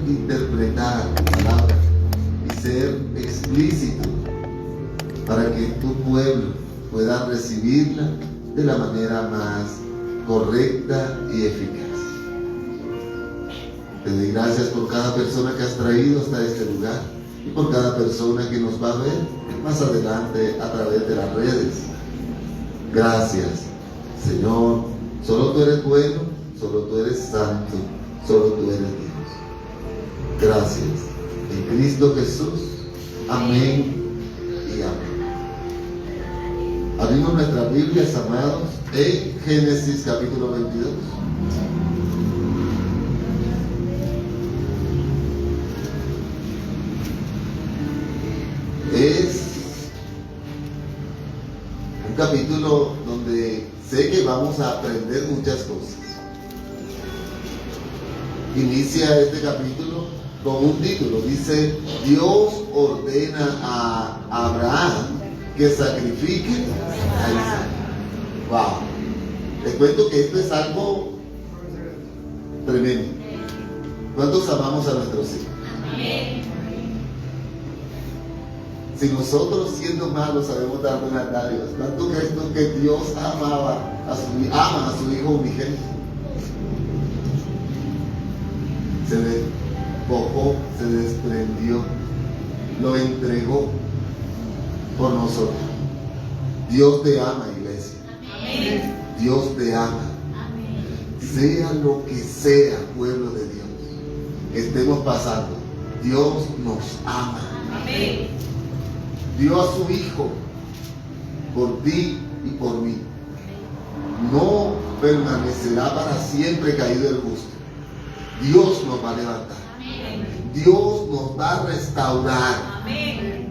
interpretar tu palabra y ser explícito para que tu pueblo pueda recibirla de la manera más correcta y eficaz. Te doy gracias por cada persona que has traído hasta este lugar y por cada persona que nos va a ver más adelante a través de las redes. Gracias, Señor. Solo tú eres bueno, solo tú eres santo, solo tú eres Dios. Gracias. En Cristo Jesús. Amén y amén. Abrimos nuestras Biblias, amados, en Génesis capítulo 22. Es un capítulo donde sé que vamos a aprender muchas cosas. Inicia este capítulo con un título. Dice: Dios ordena a Abraham que sacrifique a Isaac. Wow. Les cuento que esto es algo tremendo. ¿Cuántos amamos a nuestros hijos? Amén. Si nosotros, siendo malos, sabemos dar buenas dádivas, ¿cuánto crees tú que Dios ama a su Hijo unigénito? Se despojó, se desprendió, lo entregó por nosotros. Dios te ama, iglesia. Amén. Dios te ama. Amén. Sea lo que sea, pueblo de Dios, que estemos pasando, Dios nos ama. Amén. Dio a su Hijo por ti y por mí. No permanecerá para siempre caído el justo. Dios nos va a levantar. Amén. Dios nos va a restaurar. Amén.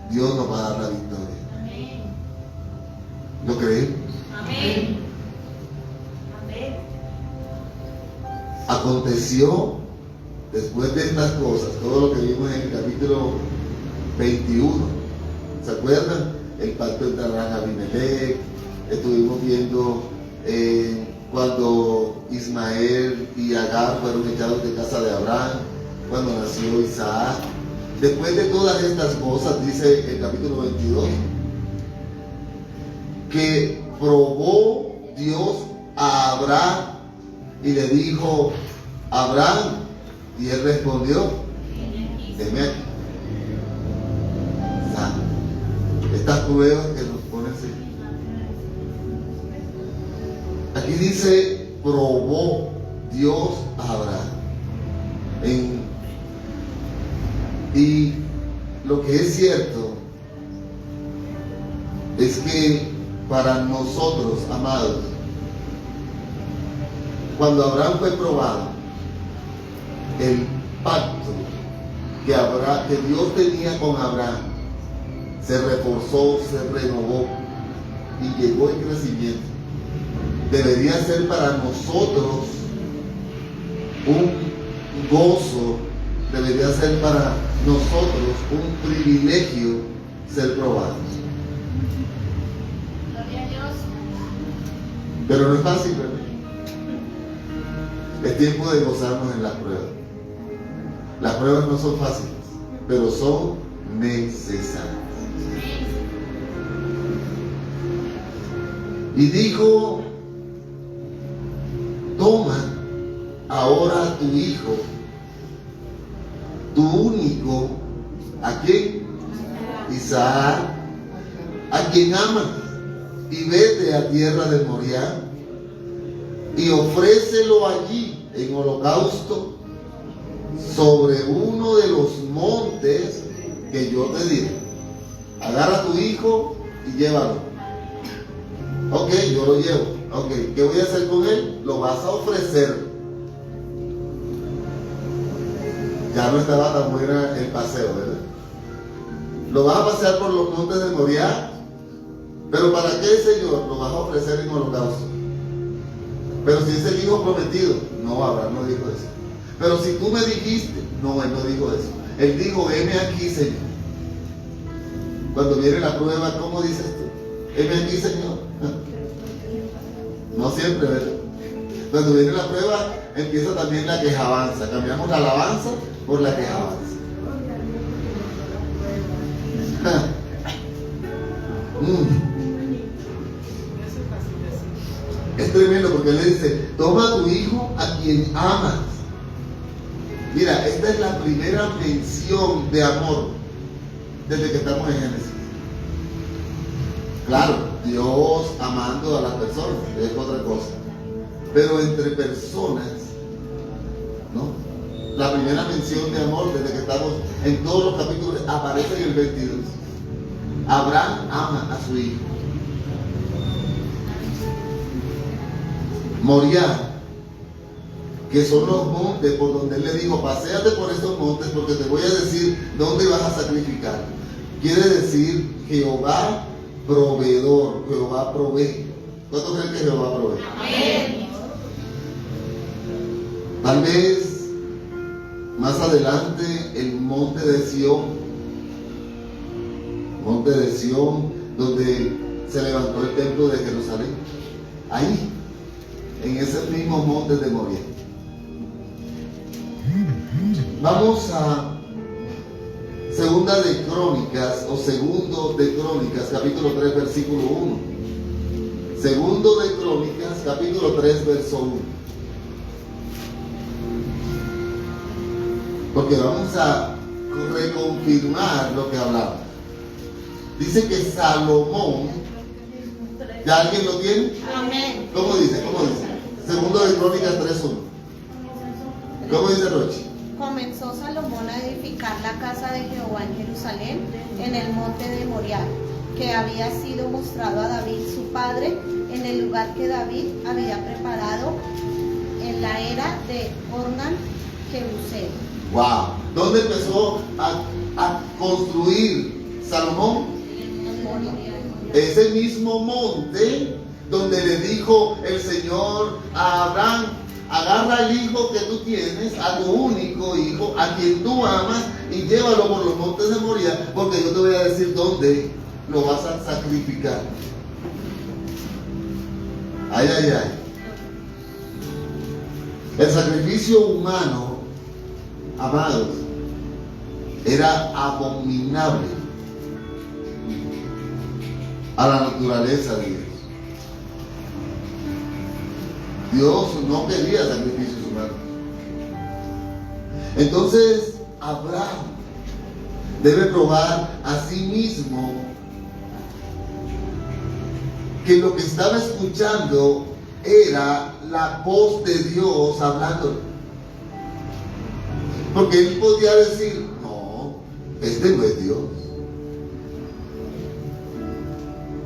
Dios nos va a dar la victoria. Amén. ¿Lo creemos? Amén. Amén. Aconteció después de estas cosas, todo lo que vimos en el capítulo 21. ¿Se acuerdan? El pacto entre Abraham y Abimelech. Estuvimos viendo cuando Ismael y Agar fueron echados de casa de Abraham, cuando nació Isaac. Después de todas estas cosas, dice el capítulo 22, que probó Dios a Abraham y le dijo: Abraham, y él respondió: heme aquí. Estas pruebas que nos pone así. Aquí dice: probó Dios a Abraham. Y lo que es cierto es que para nosotros, amados, cuando Abraham fue probado, el pacto que Dios tenía con Abraham se reforzó, se renovó y llegó en crecimiento. Debería ser para nosotros un gozo, debería ser para nosotros un privilegio ser probados. Gloria a Dios. Pero no es fácil, ¿verdad? Es tiempo de gozarnos en las pruebas. Las pruebas no son fáciles, pero son necesarias. Y dijo: toma ahora tu hijo, tu único, ¿a quién? Isaac, a quien amas, y vete a tierra de Moriah y ofrécelo allí en holocausto sobre uno de los montes que yo te diré. Agarra a tu hijo y llévalo. Ok, yo lo llevo. Ok, ¿qué voy a hacer con él? Lo vas a ofrecer. Ya no estaba tan buena el paseo, ¿verdad? Lo vas a pasear por los montes de Moriah. ¿Pero para qué, Señor? Lo vas a ofrecer en holocausto. Pero si es el hijo prometido. No, Abraham no dijo eso. Pero si tú me dijiste. No, él no dijo eso. Él dijo: heme aquí, Señor. Cuando viene la prueba, ¿cómo dices tú? Heme aquí, Señor. No siempre, ¿verdad? Cuando viene la prueba, empieza también la quejabanza. Cambiamos la alabanza por la quejabanza. Es tremendo porque él le dice: toma a tu hijo a quien amas. Mira, esta es la primera mención de amor desde que estamos en Génesis. Claro, Dios amando a las personas es otra cosa, pero entre personas, ¿no? La primera mención de amor desde que estamos en todos los capítulos aparece en el 22. Abraham ama a su hijo. Moriah, que son los montes por donde él le dijo: paséate por esos montes porque te voy a decir dónde vas a sacrificar. Quiere decir Jehová proveedor, Jehová provee. ¿Cuántos creen que Jehová provee? Amén. Tal vez más adelante el monte de Sión, donde se levantó el templo de Jerusalén. Ahí, en ese mismo monte de Moriah. Vamos a Segunda de Crónicas, o Segundo de Crónicas, capítulo 3, versículo 1. Segundo de Crónicas, capítulo 3, verso 1. Porque vamos a reconfirmar lo que hablamos. Dice que Salomón, ¿ya alguien lo tiene? Amén. ¿Cómo dice? Segundo de Crónicas 3:1. ¿Cómo dice Rochi? Comenzó Salomón a edificar la casa de Jehová en Jerusalén, en el monte de Moriah, que había sido mostrado a David su padre, en el lugar que David había preparado en la era de Ornan, Jebuseo. Wow. ¿Dónde empezó a construir Salomón? Ese mismo monte donde le dijo el Señor a Abraham: agarra el hijo que tú tienes, a tu único hijo, a quien tú amas, y llévalo por los montes de Moriah, porque yo te voy a decir dónde lo vas a sacrificar. Ay, ay, ay. El sacrificio humano, amados, era abominable a la naturaleza de Dios. Dios no quería sacrificios humanos. Entonces Abraham debe probar a sí mismo que lo que estaba escuchando era la voz de Dios hablándole. Porque él podía decir: no, este no es Dios.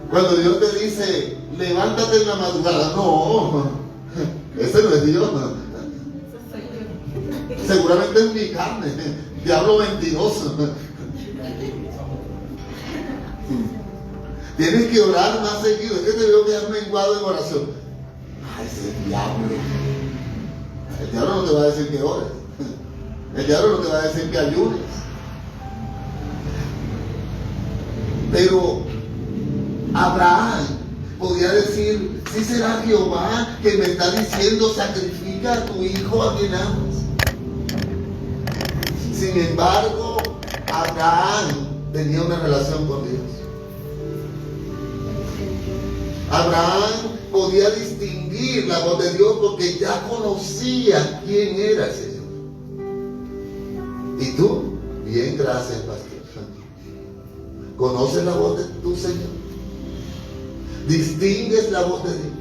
Cuando Dios te dice: levántate en la madrugada, no, ese no es Dios. Seguramente es mi carne, diablo mentiroso. Tienes que orar más seguido. Es que te veo que has menguado en oración. Ay, ese diablo. El diablo no te va a decir que ores. El diablo no te va a decir que ayunes. Pero Abraham podía decir: sí será Jehová que me está diciendo: sacrifica a tu hijo a quien amas. Sin embargo, Abraham tenía una relación con Dios. Abraham podía distinguir la voz de Dios porque ya conocía quién era el Señor. ¿Y tú? Bien, gracias, pastor. ¿Conoces la voz de tu Señor? ¿Distingues la voz de Dios?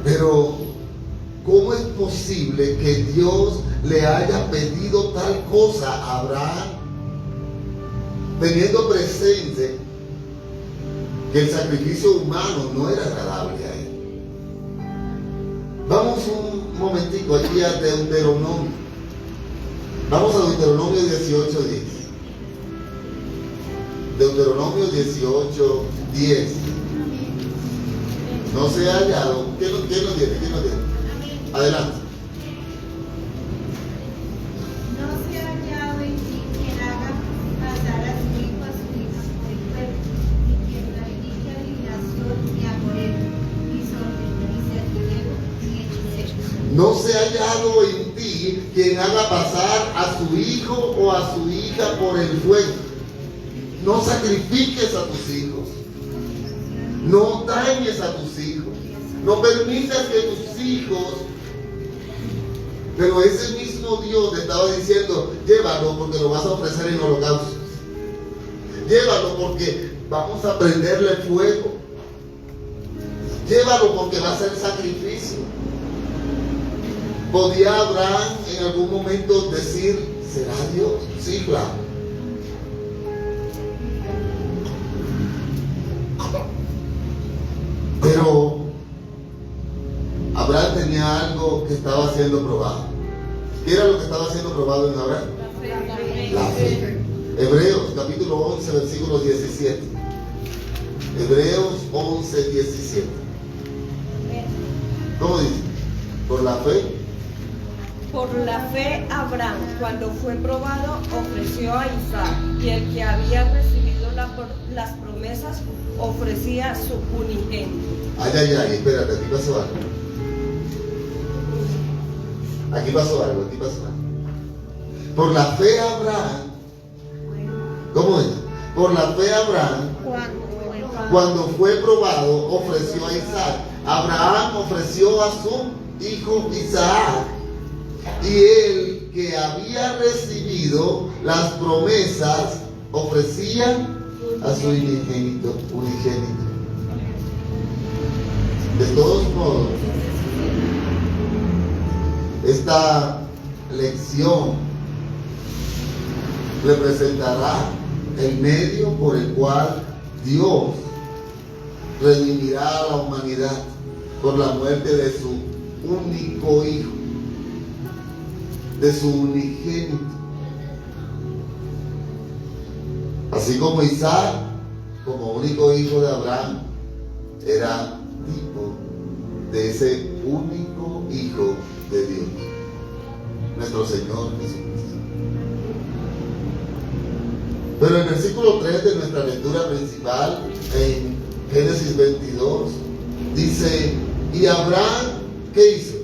Pero ¿cómo es posible que Dios le haya pedido tal cosa a Abraham, teniendo presente que el sacrificio humano no era agradable a él? Vamos un momentico aquí a Deuteronomio. Vamos a Deuteronomio 18:10. Deuteronomio 18:10. No se ha hallado. ¿Quién lo tiene? ¿Quién lo tiene? Adelante. No se ha hallado en ti quien haga pasar a su hijo a su hija por el fuego, No se ha hallado en ti quien haga pasar a su hijo o a su hija por el fuego. No sacrifiques a tus hijos. No dañes a tus hijos. No permitas que tus hijos... Pero ese mismo Dios te estaba diciendo, llévalo porque lo vas a ofrecer en holocausto. Llévalo porque vamos a prenderle fuego. Llévalo porque va a ser sacrificio. ¿Podía Abraham en algún momento decir, ¿será Dios? Sí, claro. Pero Abraham tenía algo que estaba siendo probado. ¿Qué era lo que estaba siendo probado en Abraham? La fe. Hebreos capítulo 11 versículo 17. Hebreos 11, 17. ¿Cómo dice? Por la fe. Por la fe Abraham, cuando fue probado, ofreció a Isaac, y el que había recibido las promesas ofrecía su unigénito. Ay, espérate, aquí pasó algo. Aquí pasó algo. Por la fe Abraham, ¿cómo es? Por la fe Abraham, cuando fue probado, ofreció a Isaac. Abraham ofreció a su hijo Isaac. Y el que había recibido las promesas ofrecía a su unigénito. De todos modos, esta lección representará el medio por el cual Dios redimirá a la humanidad por la muerte de su único hijo, de su unigénito. Así como Isaac, como único hijo de Abraham, era tipo de ese único hijo de Dios, nuestro Señor Jesucristo. Pero el versículo 3 de nuestra lectura principal, en Génesis 22, dice, y Abraham, ¿qué hizo?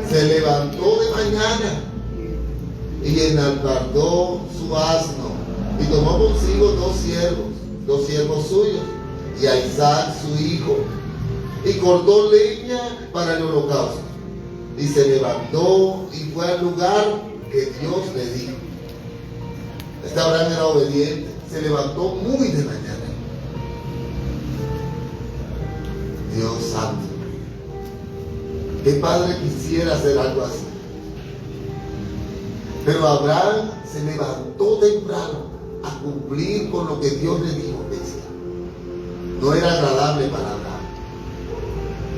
Se levantó de mañana y enalbardó su asno y tomó consigo dos siervos suyos, y a Isaac su hijo, y cortó leña para el holocausto, y se levantó y fue al lugar que Dios le dijo. Este Abraham era obediente, se levantó muy de mañana. Dios santo, ¿qué padre quisiera hacer algo así? Pero Abraham se levantó temprano a cumplir con lo que Dios le dijo que hiciera. No era agradable para Abraham.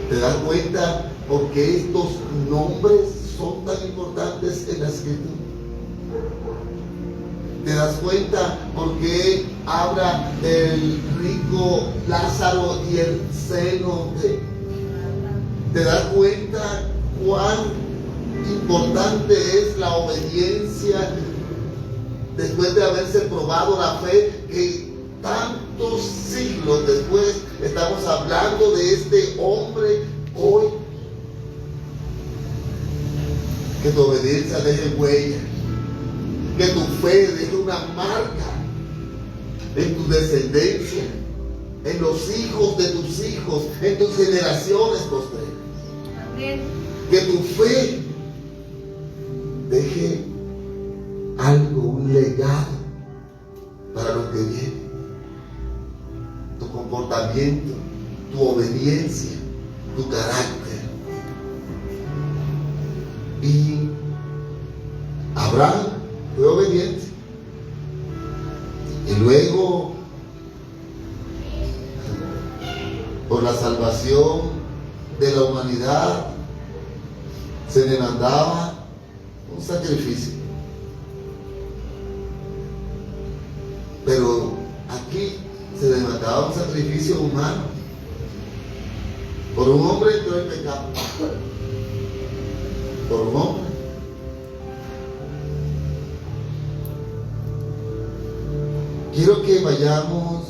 ¿Te das cuenta por qué estos nombres son tan importantes en la Escritura? ¿Te das cuenta por qué habla del rico Lázaro y el seno de? ¿Te das cuenta cuán importante es la obediencia después de haberse probado la fe, que tantos siglos después estamos hablando de este hombre hoy? Que tu obediencia deje huella, que tu fe deje una marca en tu descendencia, en los hijos de tus hijos, en tus generaciones postreras. Amén. Que tu fe deje algo, un legado para lo que viene. Tu comportamiento, tu obediencia, tu carácter. Y Abraham fue obediente. Y luego, por la salvación de la humanidad, se le mandaba un sacrificio. Pero aquí se demandaba un sacrificio humano. Por un hombre entró el pecado. Por un hombre. Quiero que vayamos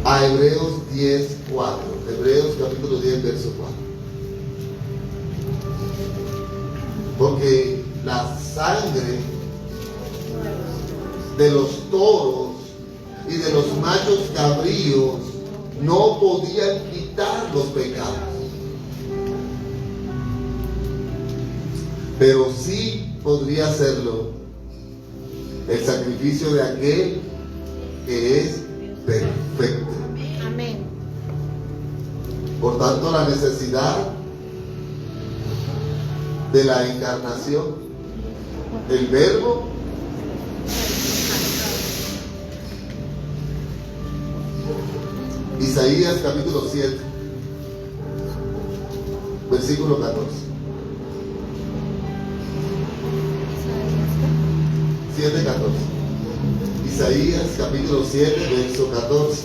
a Hebreos 10:4. Hebreos capítulo 10, verso 4. porque la sangre de los toros y de los machos cabríos no podían quitar los pecados, pero sí podría hacerlo el sacrificio de aquel que es perfecto. Amén. Por tanto, la necesidad de la encarnación, el Verbo, Isaías capítulo 7, versículo 14. 7:14. Isaías capítulo 7, verso 14.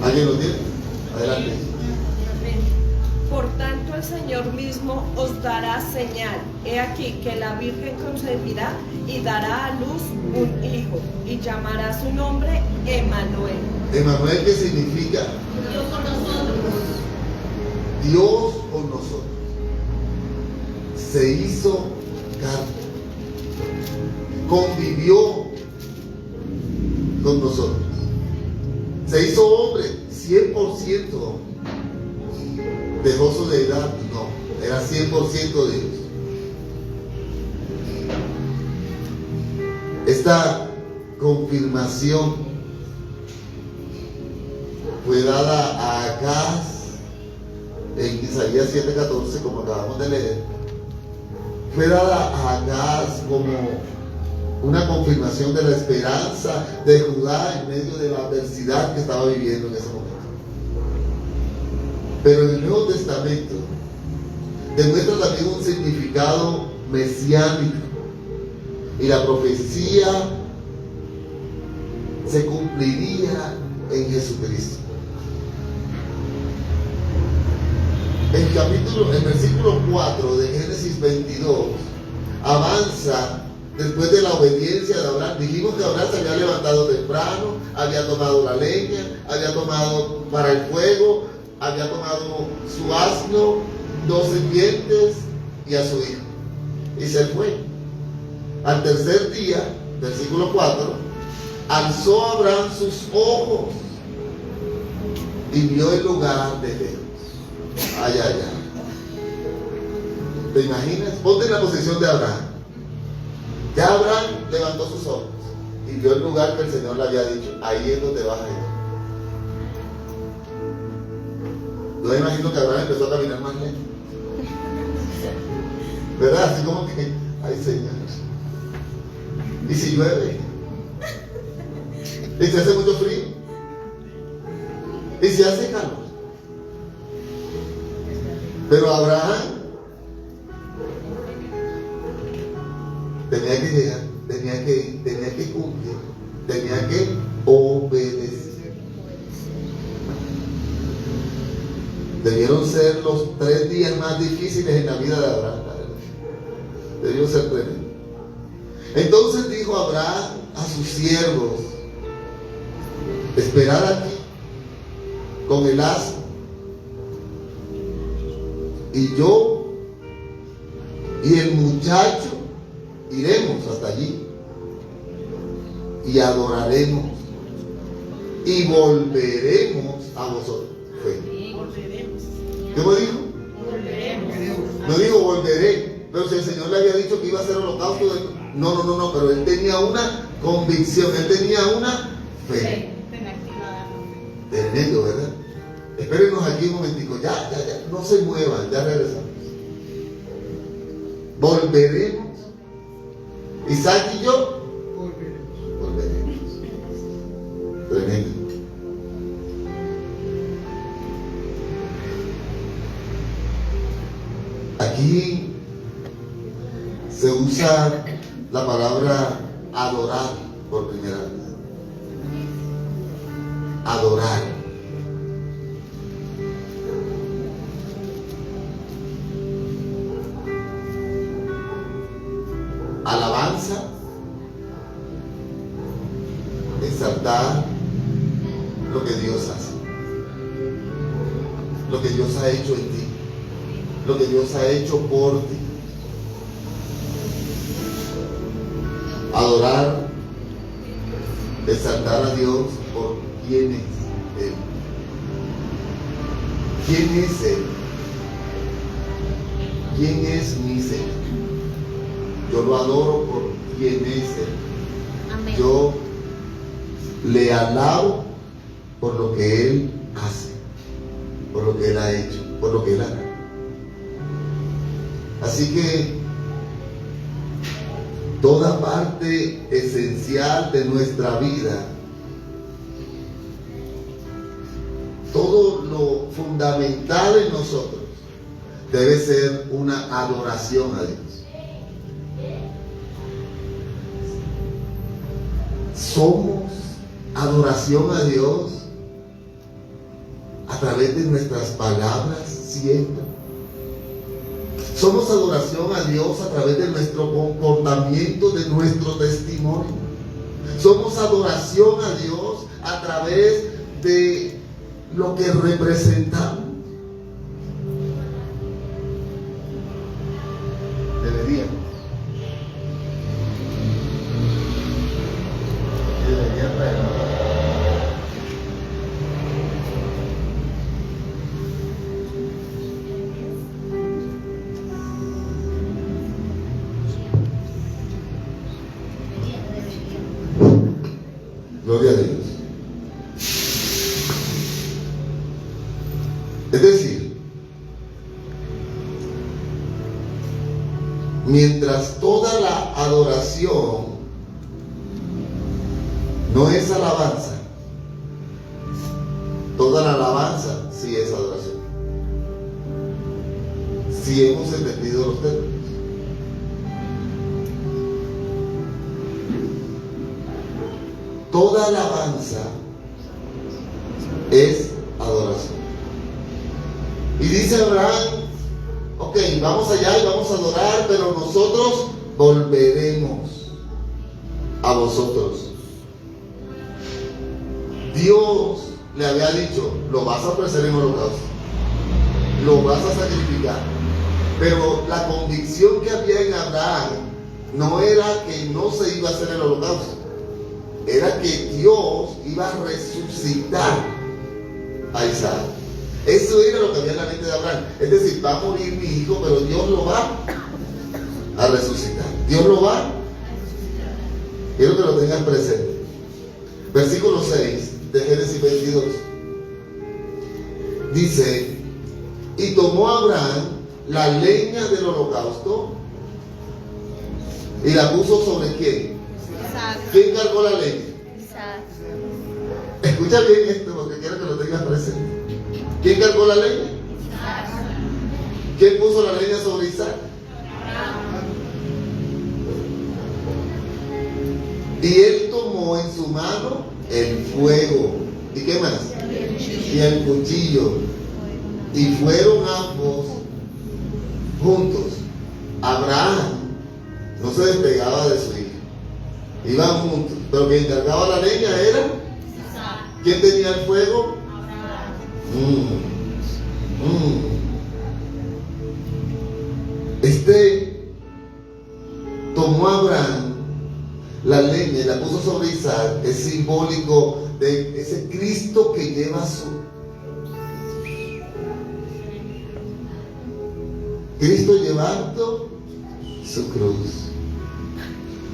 ¿Alguien lo tiene? Adelante. Por tanto, el Señor mismo os dará señal. He aquí que la Virgen concebirá y dará a luz un hijo, y llamará su nombre Emmanuel. Emmanuel, ¿qué significa? Dios con nosotros. Dios con nosotros. Se hizo carne, convivió con nosotros, se hizo hombre, 100% hombre. Dejó su deidad, no, era 100% Dios. Esta confirmación fue dada a Acaz en Isaías 7:14, como acabamos de leer. Fue dada a Acaz como una confirmación de la esperanza de Judá en medio de la adversidad que estaba viviendo en ese momento. Pero en el Nuevo Testamento demuestra también un significado mesiánico, y la profecía se cumpliría en Jesucristo. El versículo 4 de Génesis 22 avanza después de la obediencia de Abraham. Dijimos que Abraham se había levantado temprano, había tomado la leña, había tomado para el fuego, había tomado su asno, 2 sirvientes y a su hijo, y se fue. Al tercer día, versículo 4, alzó Abraham sus ojos y vio el lugar de lejos. Ay, ay, ay. ¿Te imaginas? Ponte en la posición de Abraham. Ya Abraham levantó sus ojos y vio el lugar que el Señor le había dicho. Ahí es donde vas a ir. Yo me imagino que Abraham empezó a caminar más lento, ¿verdad? Así como que, ay, Señor, ¿y si llueve? ¿Y si hace mucho frío? ¿Y si hace calor? Pero Abraham tenía que llegar, tenía que cumplir, tenía que obedecer. Debieron ser los 3 días más difíciles en la vida de Abraham. Debieron ser tremendos. Entonces dijo Abraham a sus siervos: esperad aquí con el asno, y yo y el muchacho iremos hasta allí y adoraremos y volveremos a vosotros. ¿Cómo dijo? No dijo volveré, pero si el Señor le había dicho que iba a hacer holocausto, no, pero él tenía una convicción, él tenía una fe. Tremendo, ¿verdad? Espérenos aquí un momentico, ya, no se muevan, ya regresamos. Volveremos. Isaac y yo volveremos. Tremendo. Aquí se usa la palabra adorar por primera vez. Adorar. Alabanza, exaltar lo que Dios hace. lo que Dios ha hecho en ti, lo que Dios ha hecho por ti. Adorar, exaltar a Dios por quién es Él. ¿Quién es Él? ¿Quién es mi Señor? Yo lo adoro por quién es Él. Amén. Yo le alabo por lo que Él hace, por lo que Él ha hecho, por lo que Él hará. Así que toda parte esencial de nuestra vida, todo lo fundamental en nosotros, debe ser una adoración a Dios. Somos adoración a Dios a través de nuestras palabras siempre. Somos adoración a Dios a través de nuestro comportamiento, de nuestro testimonio. Somos adoración a Dios a través de lo que representamos. Deberíamos. Gloria a Dios. Es decir, mientras toda la adoración no es alabanza, toda la alabanza sí es adoración. Si hemos entendido los términos. Toda alabanza es adoración. Y dice Abraham, ok, vamos allá y vamos a adorar, pero nosotros volveremos a vosotros. Dios le había dicho, lo vas a ofrecer en holocausto, lo vas a sacrificar. Pero la convicción que había en Abraham no era que no se iba a hacer el holocausto, era que Dios iba a resucitar a Isaac. Eso era lo que había en la mente de Abraham. Es decir, va a morir mi hijo, pero Dios lo va a resucitar. Dios lo va a resucitar. Quiero que lo tengan presente. Versículo 6 de Génesis 22. Dice, y tomó Abraham la leña del holocausto y la puso sobre ¿quién? Isaac. ¿Quién cargó la leña? Isaac. Escucha bien esto porque quiero que lo tengas presente. ¿Quién cargó la leña? Isaac. ¿Quién puso la leña sobre Isaac? Y él tomó en su mano el fuego. ¿Y qué más? Y el cuchillo. Y fueron ambos juntos. Abraham no se despegaba de su hijo. Iban juntos. Pero quien cargaba la leña era. ¿Quién tenía el fuego? Tomó Abraham la leña y la puso sobre Isaac. Es simbólico de ese Cristo que lleva Cristo llevando su cruz.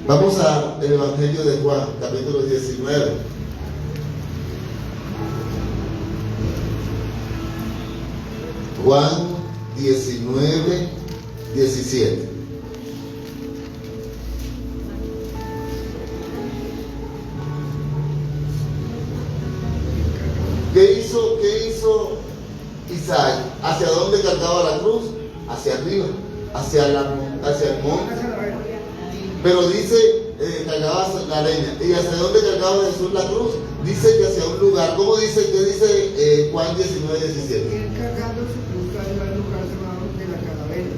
Vamos al Evangelio de Juan, capítulo 19. Juan 19, 17. ¿Qué hizo Isaac? ¿Hacia dónde cargaba la cruz? Hacia arriba, hacia el monte. Pero dice, cargaba la leña. ¿Y hacia dónde cargaba Jesús la cruz? Dice que hacia un lugar. ¿Cómo dice? ¿Qué dice Juan 19, 17? Él cargando su cruz al lugar llamado de la calavera.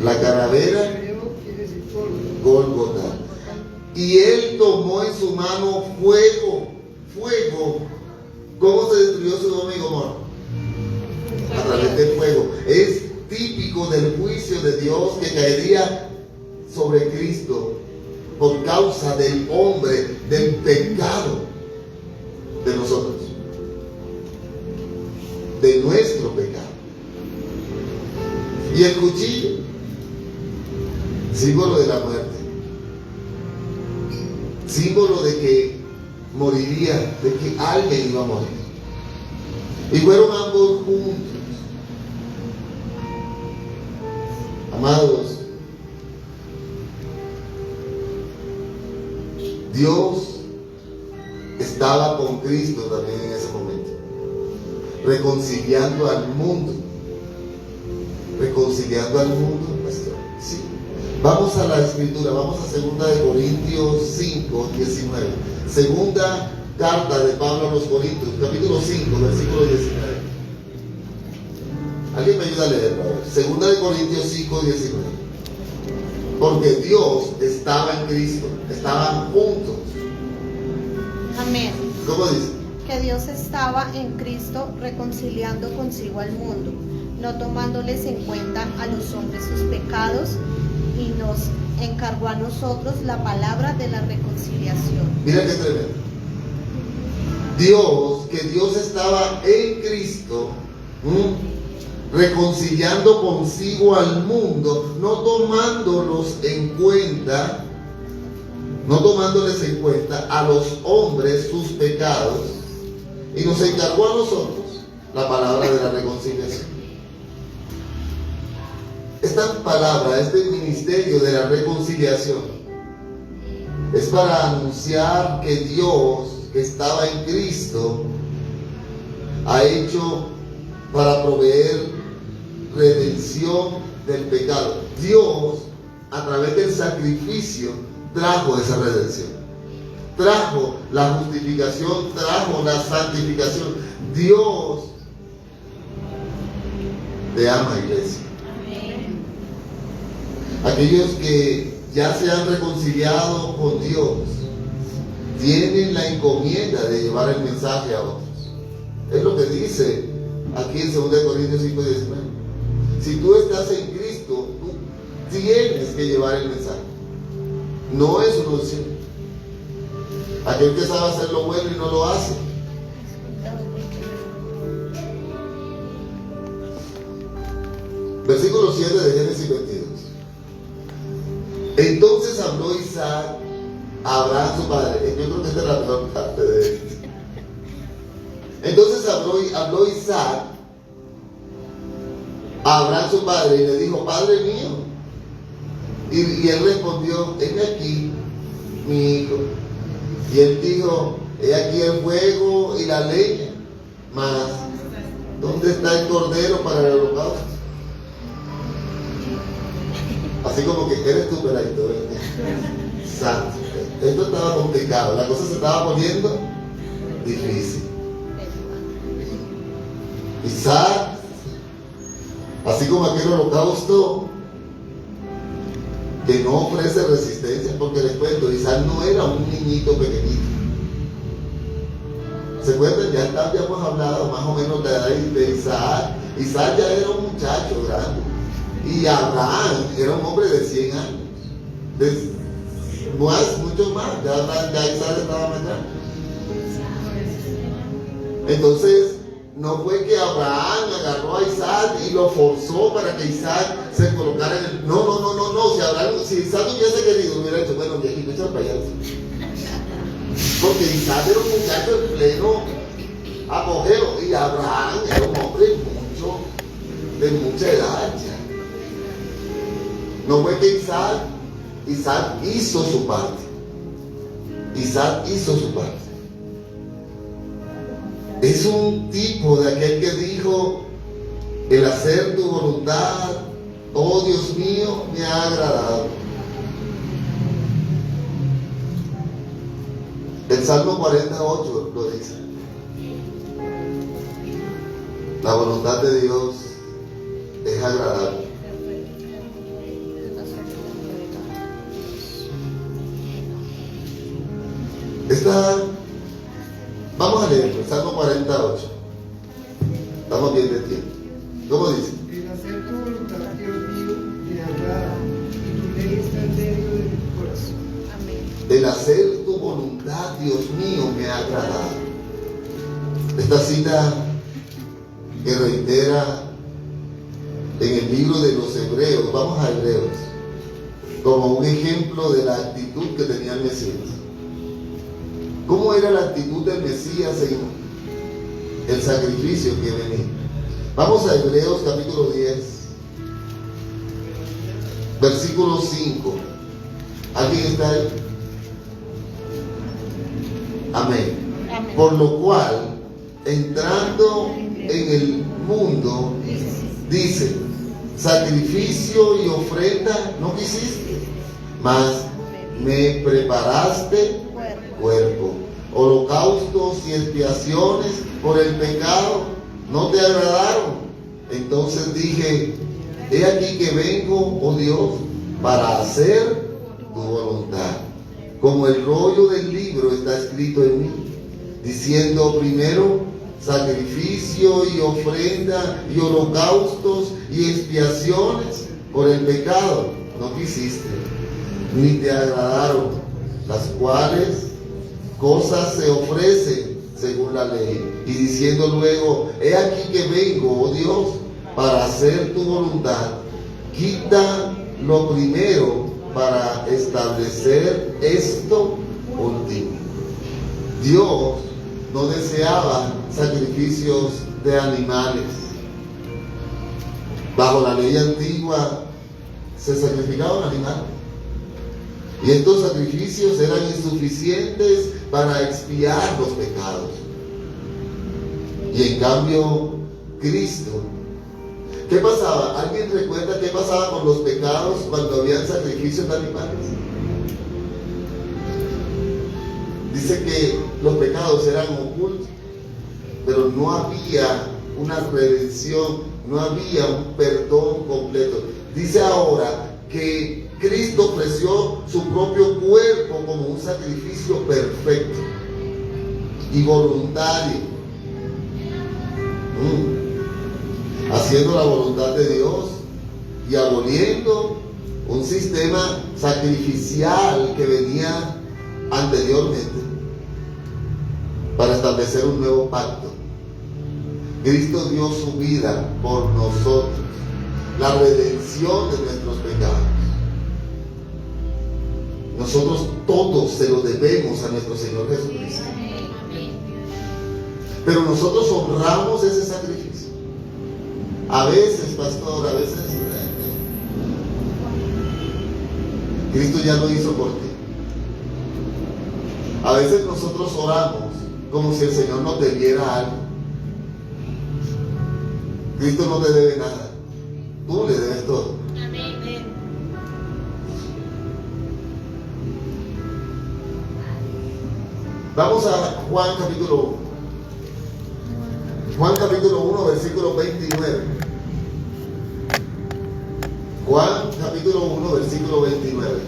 La calavera, Quiere decir Gólgota. Y él tomó en su mano fuego. ¿Cómo se destruyó Sodoma y Gomorra? A través tiempo del juicio de Dios que caería sobre Cristo por causa del hombre, del pecado de nosotros, de nuestro pecado. Y el cuchillo, símbolo de la muerte, símbolo de que moriría, de que alguien iba a morir. Y fueron ambos juntos. Amados, Dios estaba con Cristo también en ese momento, reconciliando al mundo. Reconciliando al mundo, pastor. Sí. Vamos a la escritura, vamos a 2 Corintios 5, 19. Segunda carta de Pablo a los Corintios, capítulo 5, versículo 19. ¿Alguien me ayuda a leerlo? 2 Corintios 5, 19. Porque Dios estaba en Cristo, estaban juntos. Amén. ¿Cómo dice? Que Dios estaba en Cristo reconciliando consigo al mundo, no tomándoles en cuenta a los hombres sus pecados, y nos encargó a nosotros la palabra de la reconciliación. Mira qué tremendo. Que Dios estaba en Cristo, reconciliando consigo al mundo, no tomándoles en cuenta a los hombres sus pecados, y nos encargó a nosotros la palabra de la reconciliación. Esta palabra, este ministerio de la reconciliación, es para anunciar que Dios, que estaba en Cristo, ha hecho para proveer redención del pecado. Dios, a través del sacrificio, trajo esa redención, trajo la justificación, trajo la santificación. Dios te ama, iglesia. Aquellos que ya se han reconciliado con Dios tienen la encomienda de llevar el mensaje a otros. Es lo que dice aquí en 2 Corintios 5, 19. Si tú estás en Cristo, tú tienes que llevar el mensaje. No es una opción. Aquel que sabe hacer lo bueno y no lo hace. Versículo 7 de Génesis 22. Entonces habló Isaac a Abraham su padre. Yo creo que esta es la peor parte de esto. Entonces habló Isaac a Abraham su padre y le dijo: Padre mío. Y él respondió: Heme aquí, mi hijo. Y él dijo: He aquí el fuego y la leña, mas ¿dónde está el cordero para el holocausto? Así como que eres tú, peladito, santo. Esto estaba complicado, la cosa se estaba poniendo difícil. Isaac, así como aquel holocausto que no ofrece resistencia, porque les cuento, Isaac no era un niñito pequeñito. ¿Se acuerdan? Ya habíamos hablado más o menos de la edad de Isaac. Isaac ya era un muchacho grande. Y Abraham era un hombre de 100 años. Mucho más. Ya Isaac estaba más grande. Entonces, no fue que Abraham agarró a Isaac y lo forzó para que Isaac se colocara en el... No. Si Isaac hubiese querido, hubiera dicho: bueno, viejito, echa para allá. Porque Isaac era un muchacho en pleno apogeo y Abraham era un hombre de mucha edad ya. No fue que Isaac hizo su parte. Isaac hizo su parte. Es un tipo de aquel que dijo: el hacer tu voluntad, oh Dios mío, me ha agradado. El Salmo 48 lo dice. La voluntad de Dios es agradable. Vamos a leer el Salmo 48. Estamos bien de tiempo. ¿Cómo dice? El hacer tu voluntad, Dios El hacer tu voluntad, Dios mío, me ha agradado. Esta cita que reitera en el libro de los Hebreos, vamos a Hebreos, como un ejemplo de la actitud que tenía el Mesías. ¿Cómo era la actitud del Mesías en el sacrificio que venía? Vamos a Hebreos capítulo 10, versículo 5. ¿Alguien está ahí? Amén. Amén. Por lo cual, entrando en el mundo, dice, sacrificio y ofrenda no quisiste, mas me preparaste cuerpo. Holocaustos y expiaciones por el pecado no te agradaron. Entonces dije, he aquí que vengo, oh Dios, para hacer tu voluntad. Como el rollo del libro está escrito en mí, diciendo primero sacrificio y ofrenda y holocaustos y expiaciones por el pecado no quisiste, ni te agradaron, las cuales cosas se ofrecen según la ley. Y diciendo luego, he aquí que vengo, oh Dios, para hacer tu voluntad. Quita lo primero para establecer esto último. Dios no deseaba sacrificios de animales. Bajo la ley antigua se sacrificaban animales. Y estos sacrificios eran insuficientes para expiar los pecados. Y en cambio, Cristo, ¿qué pasaba? ¿Alguien recuerda qué pasaba con los pecados cuando habían sacrificios de animales? Dice que los pecados eran ocultos, pero no había una redención, no había un perdón completo. Dice ahora que Cristo ofreció su propio cuerpo como un sacrificio perfecto y voluntario, haciendo la voluntad de Dios y aboliendo un sistema sacrificial que venía anteriormente para establecer un nuevo pacto. Cristo dio su vida por nosotros, la redención de nuestros pecados. Nosotros todos se lo debemos a nuestro Señor Jesucristo. Pero nosotros honramos ese sacrificio. A veces, pastor, a veces Cristo ya lo hizo por ti. A veces nosotros oramos como si el Señor nos debiera algo. Cristo no te debe nada. Tú le debes todo. Vamos a Juan capítulo 1, versículo 29. Juan capítulo 1, versículo 29.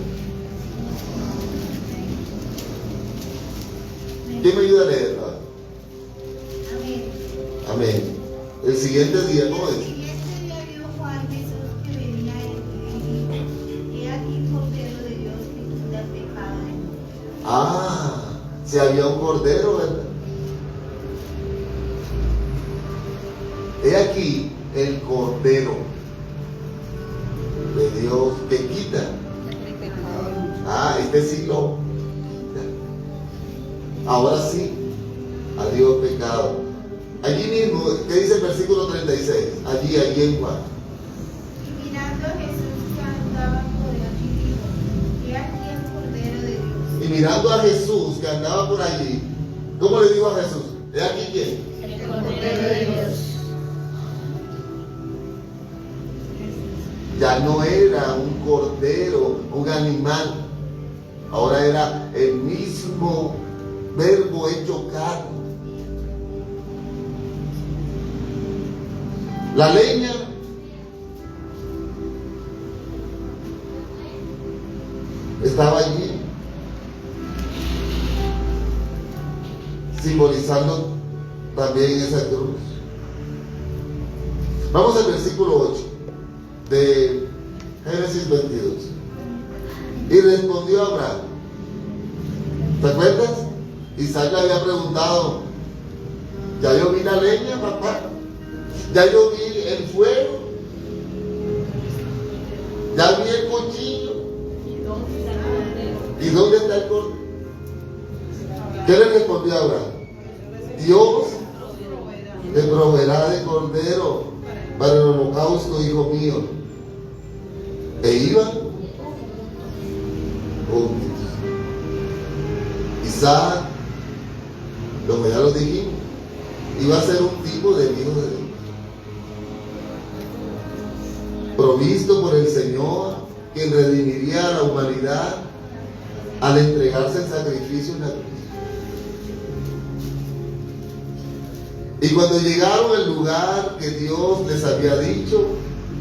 ¿Quién me ayuda a leerlo? Amén. Amén. El siguiente día, ¿cómo dice? Y este día vio Juan Jesús que venía y he aquí Cordero de Dios que quita el pecado del mundo. Si había un cordero, ¿verdad? He aquí el cordero de Dios que quita. Este sí lo quita. Ahora sí, adiós pecado. Allí mismo, ¿qué dice el versículo 36? Allí en Juan. Y mirando a Jesús que andaba por allí, dijo, he aquí el Cordero de Dios. Y mirando a Jesús que andaba por allí, ¿cómo le digo a Jesús? ¿He aquí quién? El Cordero de Dios. Ya no era un cordero, un animal. Ahora era el mismo verbo hecho carne. La leña estaba allí, simbolizando también esa cruz. Vamos al versículo 8 de Génesis 22. Y respondió Abraham, ¿Te acuerdas? Isaac le había preguntado, ya yo vi la leña, papá, ya yo vi el fuego, ya vi el cuchillo, ¿y dónde está el cordero? ¿Qué le respondió Abraham? Dios te proveerá de cordero para el holocausto, hijo mío. E iban juntos. Isaac, como ya lo dijimos, iba a ser un tipo de hijo de Dios, provisto por el Señor, quien redimiría a la humanidad al entregarse en sacrificio en la cruz. Y cuando llegaron al lugar que Dios les había dicho,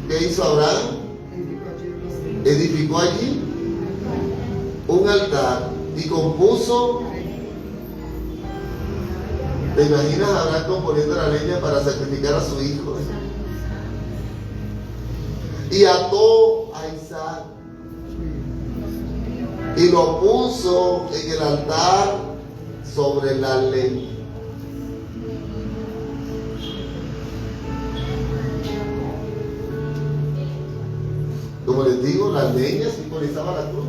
¿qué hizo Abraham? Edificó allí un altar y compuso. ¿Te imaginas a Abraham componiendo la leña para sacrificar a su hijo? Y ató a Isaac y lo puso en el altar sobre la leña. Como les digo, la leña simbolizaba la cruz.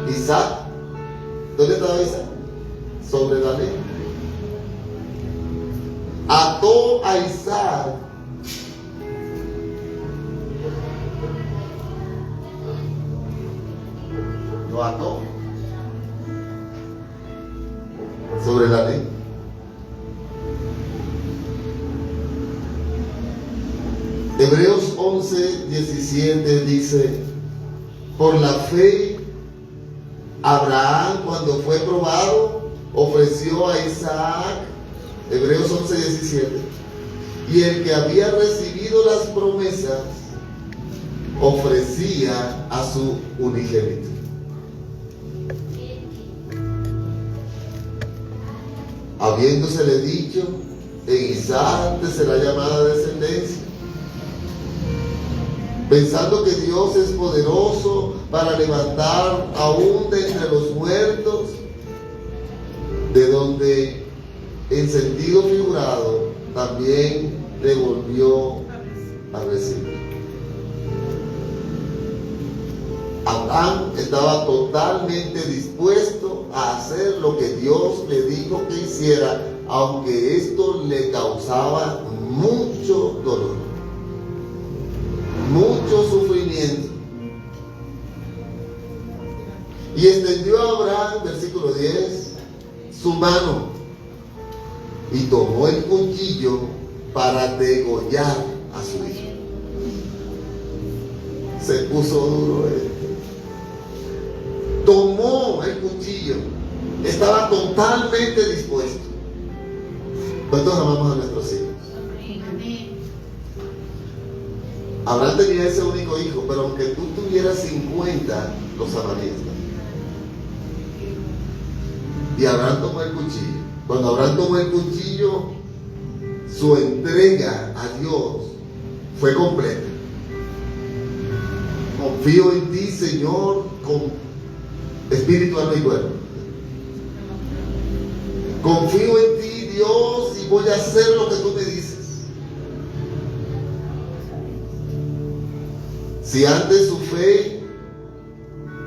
Isaac, ¿dónde estaba Isaac? Sobre la leña. Ató a Isaac lo ató sobre la leña. Hebreos 11:17 dice, por la fe, Abraham, cuando fue probado, ofreció a Isaac, Hebreos 11:17, y el que había recibido las promesas, ofrecía a su unigénito. Habiéndosele dicho, en Isaac te será llamada descendencia, pensando que Dios es poderoso para levantar aún de entre los muertos, de donde en sentido figurado también le volvió a recibir. Abraham estaba totalmente dispuesto a hacer lo que Dios le dijo que hiciera, aunque esto le causaba mucho dolor, mucho sufrimiento. Y extendió a Abraham, versículo 10, su mano y tomó el cuchillo para degollar a su hijo. Se puso duro él. Tomó el cuchillo, estaba totalmente dispuesto. ¿Cuántos amamos a nuestros hijos? Abraham tenía ese único hijo, pero aunque tú tuvieras 50, los amarías. Y Abraham tomó el cuchillo. Cuando Abraham tomó el cuchillo, su entrega a Dios fue completa. Confío en ti, Señor, con espíritu, alma y cuerpo. Confío en ti, Dios, y voy a hacer lo que tú me dices. Si antes su fe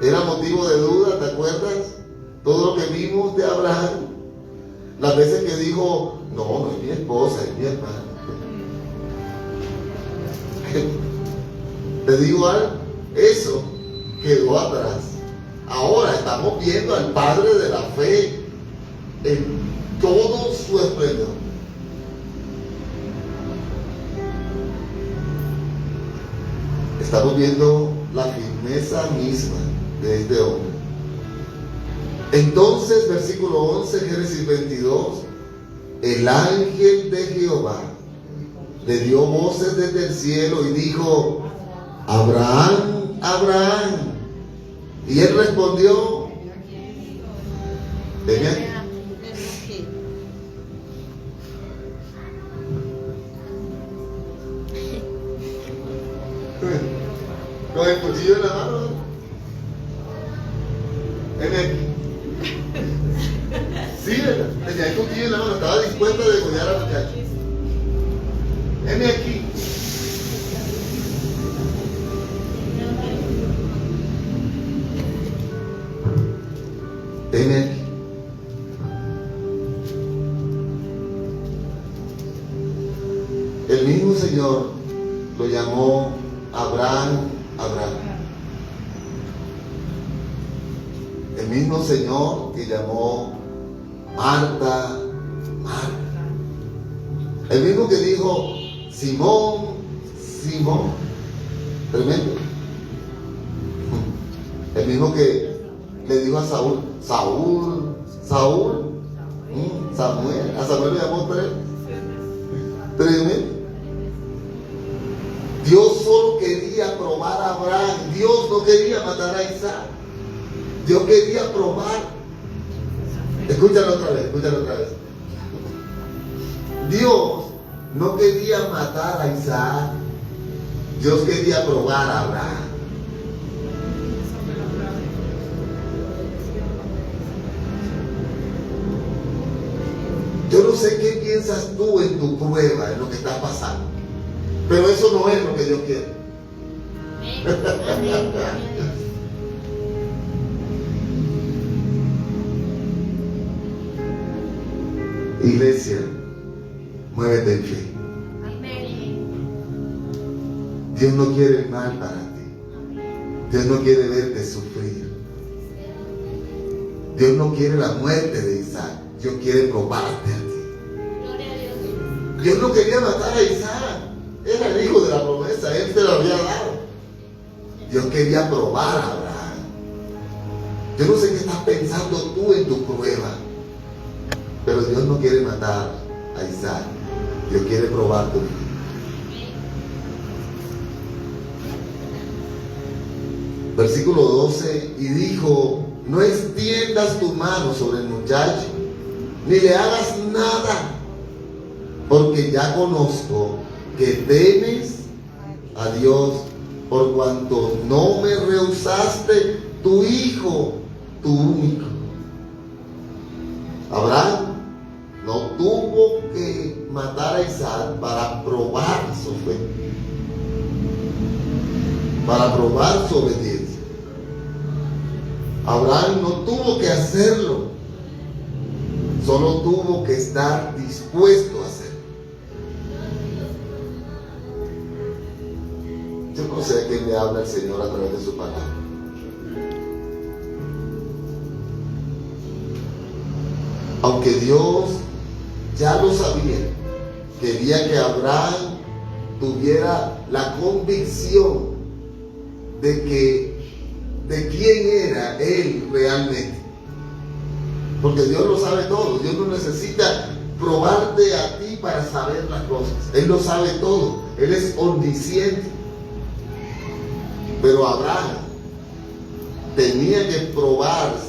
era motivo de duda, ¿te acuerdas? Todo lo que vimos de Abraham, las veces que dijo, no es mi esposa, es mi hermana. Te digo algo, eso quedó atrás. Ahora estamos viendo al Padre de la fe en todo su esplendor. Estamos viendo la firmeza misma de este hombre. Entonces, versículo 11, Génesis 22, el ángel de Jehová le dio voces desde el cielo y dijo, Abraham, Abraham. Y él respondió, ven aquí. Con el cuchillo en la mano. Ven aquí. tenía el cuchillo en la mano, estaba dispuesta a degollar al muchacho. Heme aquí. Heme aquí. El mismo Señor lo llamó Abraham. El mismo Señor que llamó Marta. El mismo que dijo Simón. Tremendo. El mismo que le dijo a Saúl. Samuel. A Samuel le llamó tremendo. Dios solo quería probar a Abraham. Dios no quería matar a Isaac. Dios quería probar. Escúchalo otra vez. Dios no quería matar a Isaac. Dios quería probar a Abraham. Yo no sé qué piensas tú en tu prueba, en lo que estás pasando. Pero eso no es lo que Dios quiere. Iglesia, muévete en fe. Dios no quiere el mal para ti. Dios no quiere verte sufrir. Dios no quiere la muerte de Isaac. Dios quiere probarte a ti. Dios no quería matar a Isaac. Era el hijo de la promesa. Él te lo había dado. Dios quería probar a Abraham. Yo no sé qué estás pensando tú en tu prueba. Pero Dios no quiere matar a Isaac. Dios quiere probar tu vida. Versículo 12. Y dijo: no extiendas tu mano sobre el muchacho, ni le hagas nada, porque ya conozco que temes a Dios, por cuanto no me rehusaste tu hijo, tu único. Abraham no tuvo que matar a Isaac para probar su fe, para probar su obediencia. Abraham no tuvo que hacerlo, solo tuvo que estar dispuesto a hacerlo. Yo no sé a quién le habla el Señor a través de su palabra. Aunque Dios ya lo sabía, quería que Abraham tuviera la convicción de quién era él realmente. Porque Dios lo sabe todo. Dios no necesita probarte a ti para saber las cosas. Él lo sabe todo. Él es omnisciente. Pero Abraham tenía que probarse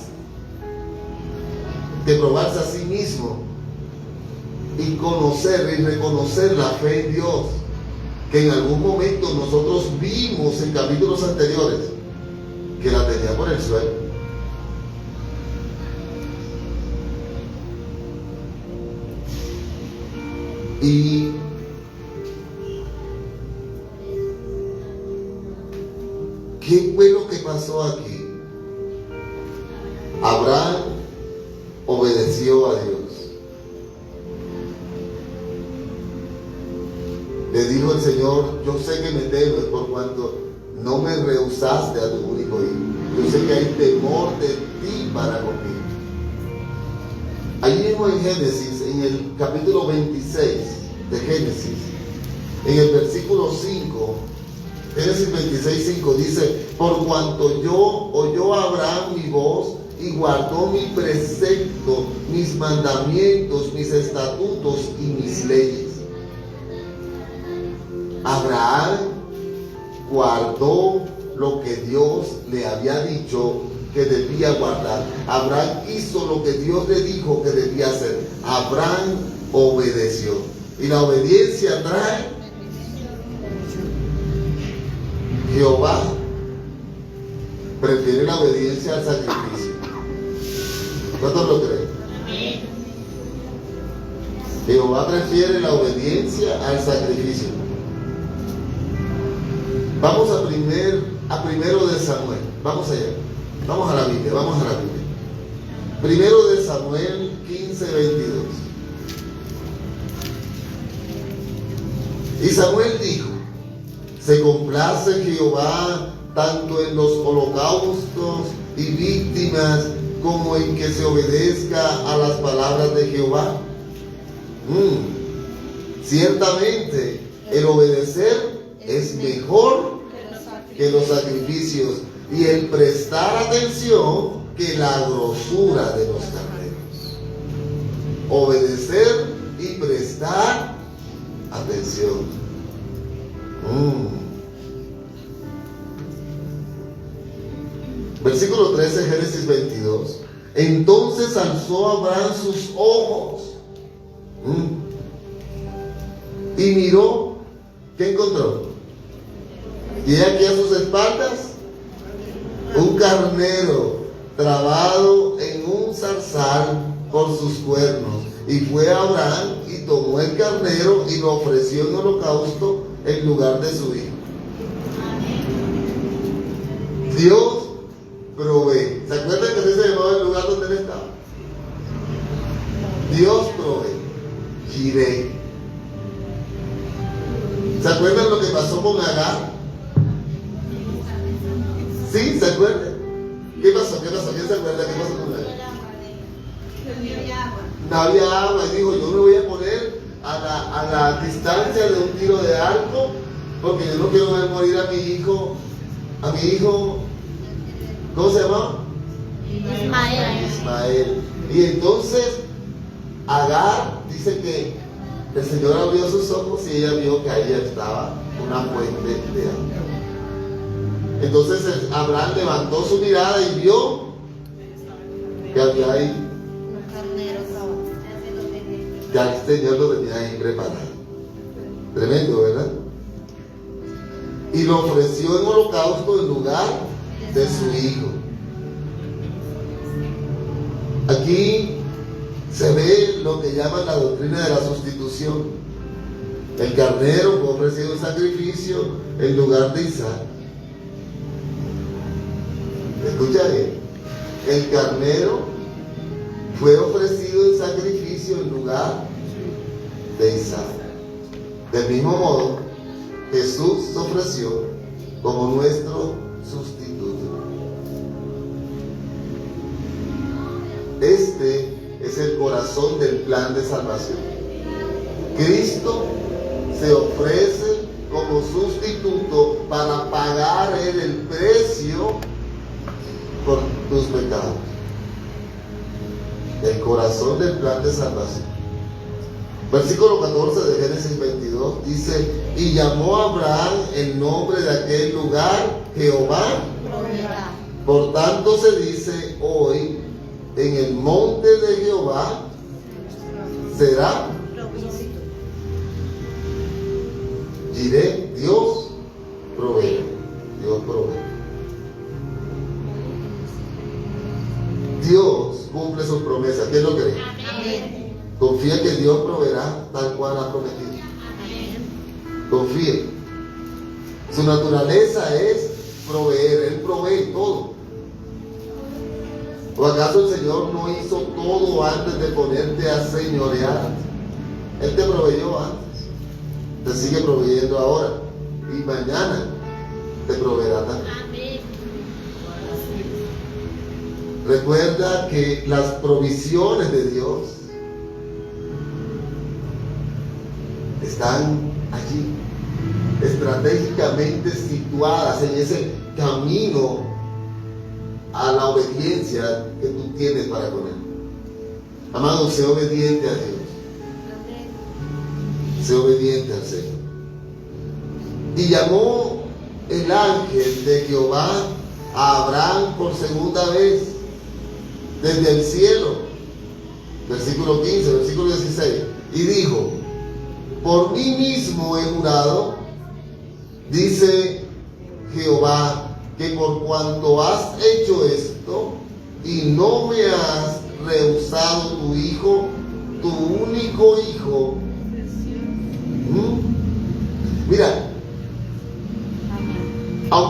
a sí mismo y conocer y reconocer la fe en Dios, que en algún momento nosotros vimos en capítulos anteriores que la tenía por el suelo. Y ¿qué fue lo que pasó aquí? Abraham obedeció a Dios. Le dijo el Señor: yo sé que me temes por cuanto no me rehusaste a tu único hijo. Yo sé que hay temor de ti para conmigo. Allí mismo en Génesis, en el capítulo 26 de Génesis, en el versículo 5, Génesis 26, 5 dice: por cuanto oyó Abraham mi voz y guardó mi precepto, mis mandamientos, mis estatutos y mis leyes. Abraham guardó lo que Dios le había dicho que debía guardar. Abraham hizo lo que Dios le dijo que debía hacer. Abraham obedeció. Y la obediencia trae Jehová. Prefiere la obediencia al sacrificio. ¿Cuántos lo creen? Jehová prefiere la obediencia al sacrificio. Vamos a primero de Samuel. Vamos allá. Vamos a la Biblia. Primero de Samuel 15:22. Y Samuel dijo: se complace Jehová tanto en los holocaustos y víctimas como en que se obedezca a las palabras de Jehová. Ciertamente el obedecer es mejor que los sacrificios y el prestar atención que la grosura de los carneros. Obedecer y prestar atención. Versículo 13, Génesis 22. Entonces alzó Abraham sus ojos y miró. ¿Qué encontró? Y aquí a sus espaldas un carnero trabado en un zarzal por sus cuernos. Y fue Abraham y tomó el carnero y lo ofreció en holocausto en lugar de su hijo. Dios provee. ¿Se acuerdan que se llamaba el lugar donde él estaba? Dios provee. Jireh. ¿Se acuerdan lo que pasó con Agar? ¿Sí? ¿Se acuerdan? ¿Qué pasó? ¿Quién se acuerda? ¿Qué pasó con Agar? No había agua y dijo: yo me voy a poner a la distancia de un tiro de arco porque yo no quiero ver morir a mi hijo. ¿Cómo se llama? Ismael. Y entonces Agar dice que el Señor abrió sus ojos y ella vio que ahí estaba una fuente de agua. Entonces Abraham levantó su mirada y vio que había ahí, ya el Señor lo tenía ahí preparado. Tremendo, ¿verdad? Y lo ofreció en holocausto en lugar de su hijo. Aquí se ve lo que llaman la doctrina de la sustitución. El carnero fue ofrecido en sacrificio en lugar de Isaac. Escucha bien. El carnero fue ofrecido en sacrificio en lugar de Isaac. Del mismo modo, Jesús se ofreció como nuestro sustituto. Este es el corazón del plan de salvación. Cristo se ofrece como sustituto para pagar el precio por tus pecados. El corazón del plan de salvación. Versículo 14 de Génesis 22 dice: y llamó a Abraham el nombre de aquel lugar Jehová. Por tanto se dice hoy: en el monte de Jehová será Jireh. Dios provee. Dios provee. Dios cumple sus promesas. ¿Quién lo cree? Amén. Confía que Dios proveerá tal cual ha prometido. Confía. Su naturaleza es proveer. Él provee todo. ¿O acaso el Señor no hizo todo antes de ponerte a señorear? Él te proveyó antes. Te sigue proveyendo ahora. Y mañana te proveerá también. Recuerda que las provisiones de Dios están allí, estratégicamente situadas en ese camino a la obediencia que tú tienes para con Él. Amado, sé obediente a Dios. Sé obediente al Señor. Y llamó el ángel de Jehová a Abraham por segunda vez desde el cielo. Versículo 15, versículo 16. Y dijo: por mí mismo he jurado, dice Jehová, que por cuanto has hecho esto y no me has rehusado tu hijo, tu único hijo,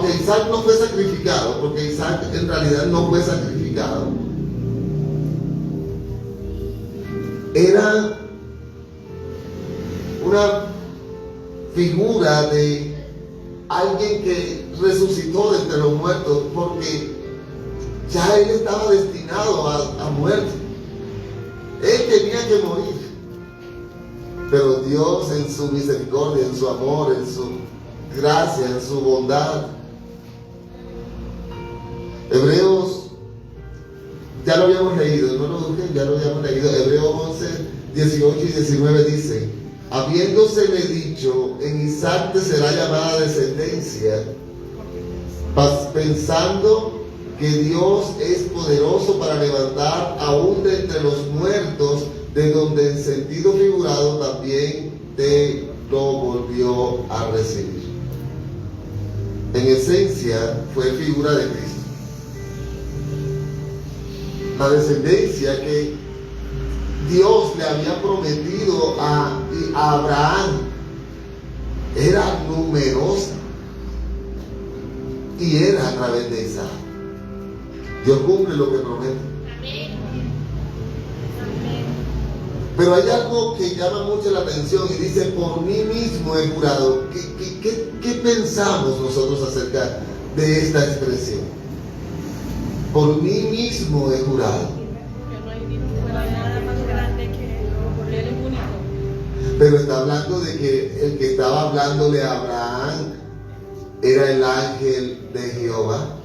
aunque Isaac no fue sacrificado, porque Isaac en realidad no fue sacrificado, era una figura de alguien que resucitó de entre los muertos, porque ya él estaba destinado a muerte. Él tenía que morir. Pero Dios, en su misericordia, en su amor, en su gracia, en su bondad. Hebreos, ya lo habíamos leído, no lo busquen, ya lo habíamos leído. Hebreos 11, 18 y 19 dice: habiéndosele dicho, en Isaac te será llamada descendencia, pensando que Dios es poderoso para levantar aún de entre los muertos, de donde en sentido figurado también te lo volvió a recibir. En esencia fue figura de Cristo. La descendencia que Dios le había prometido a Abraham era numerosa y era a través de Isaac. Dios cumple lo que promete. Pero hay algo que llama mucho la atención y dice: por mí mismo he jurado. ¿Qué pensamos nosotros acerca de esta expresión? Por mí mismo he jurado. No hay nada más grande que Él es único. Pero está hablando de que el que estaba hablándole a Abraham era el ángel de Jehová.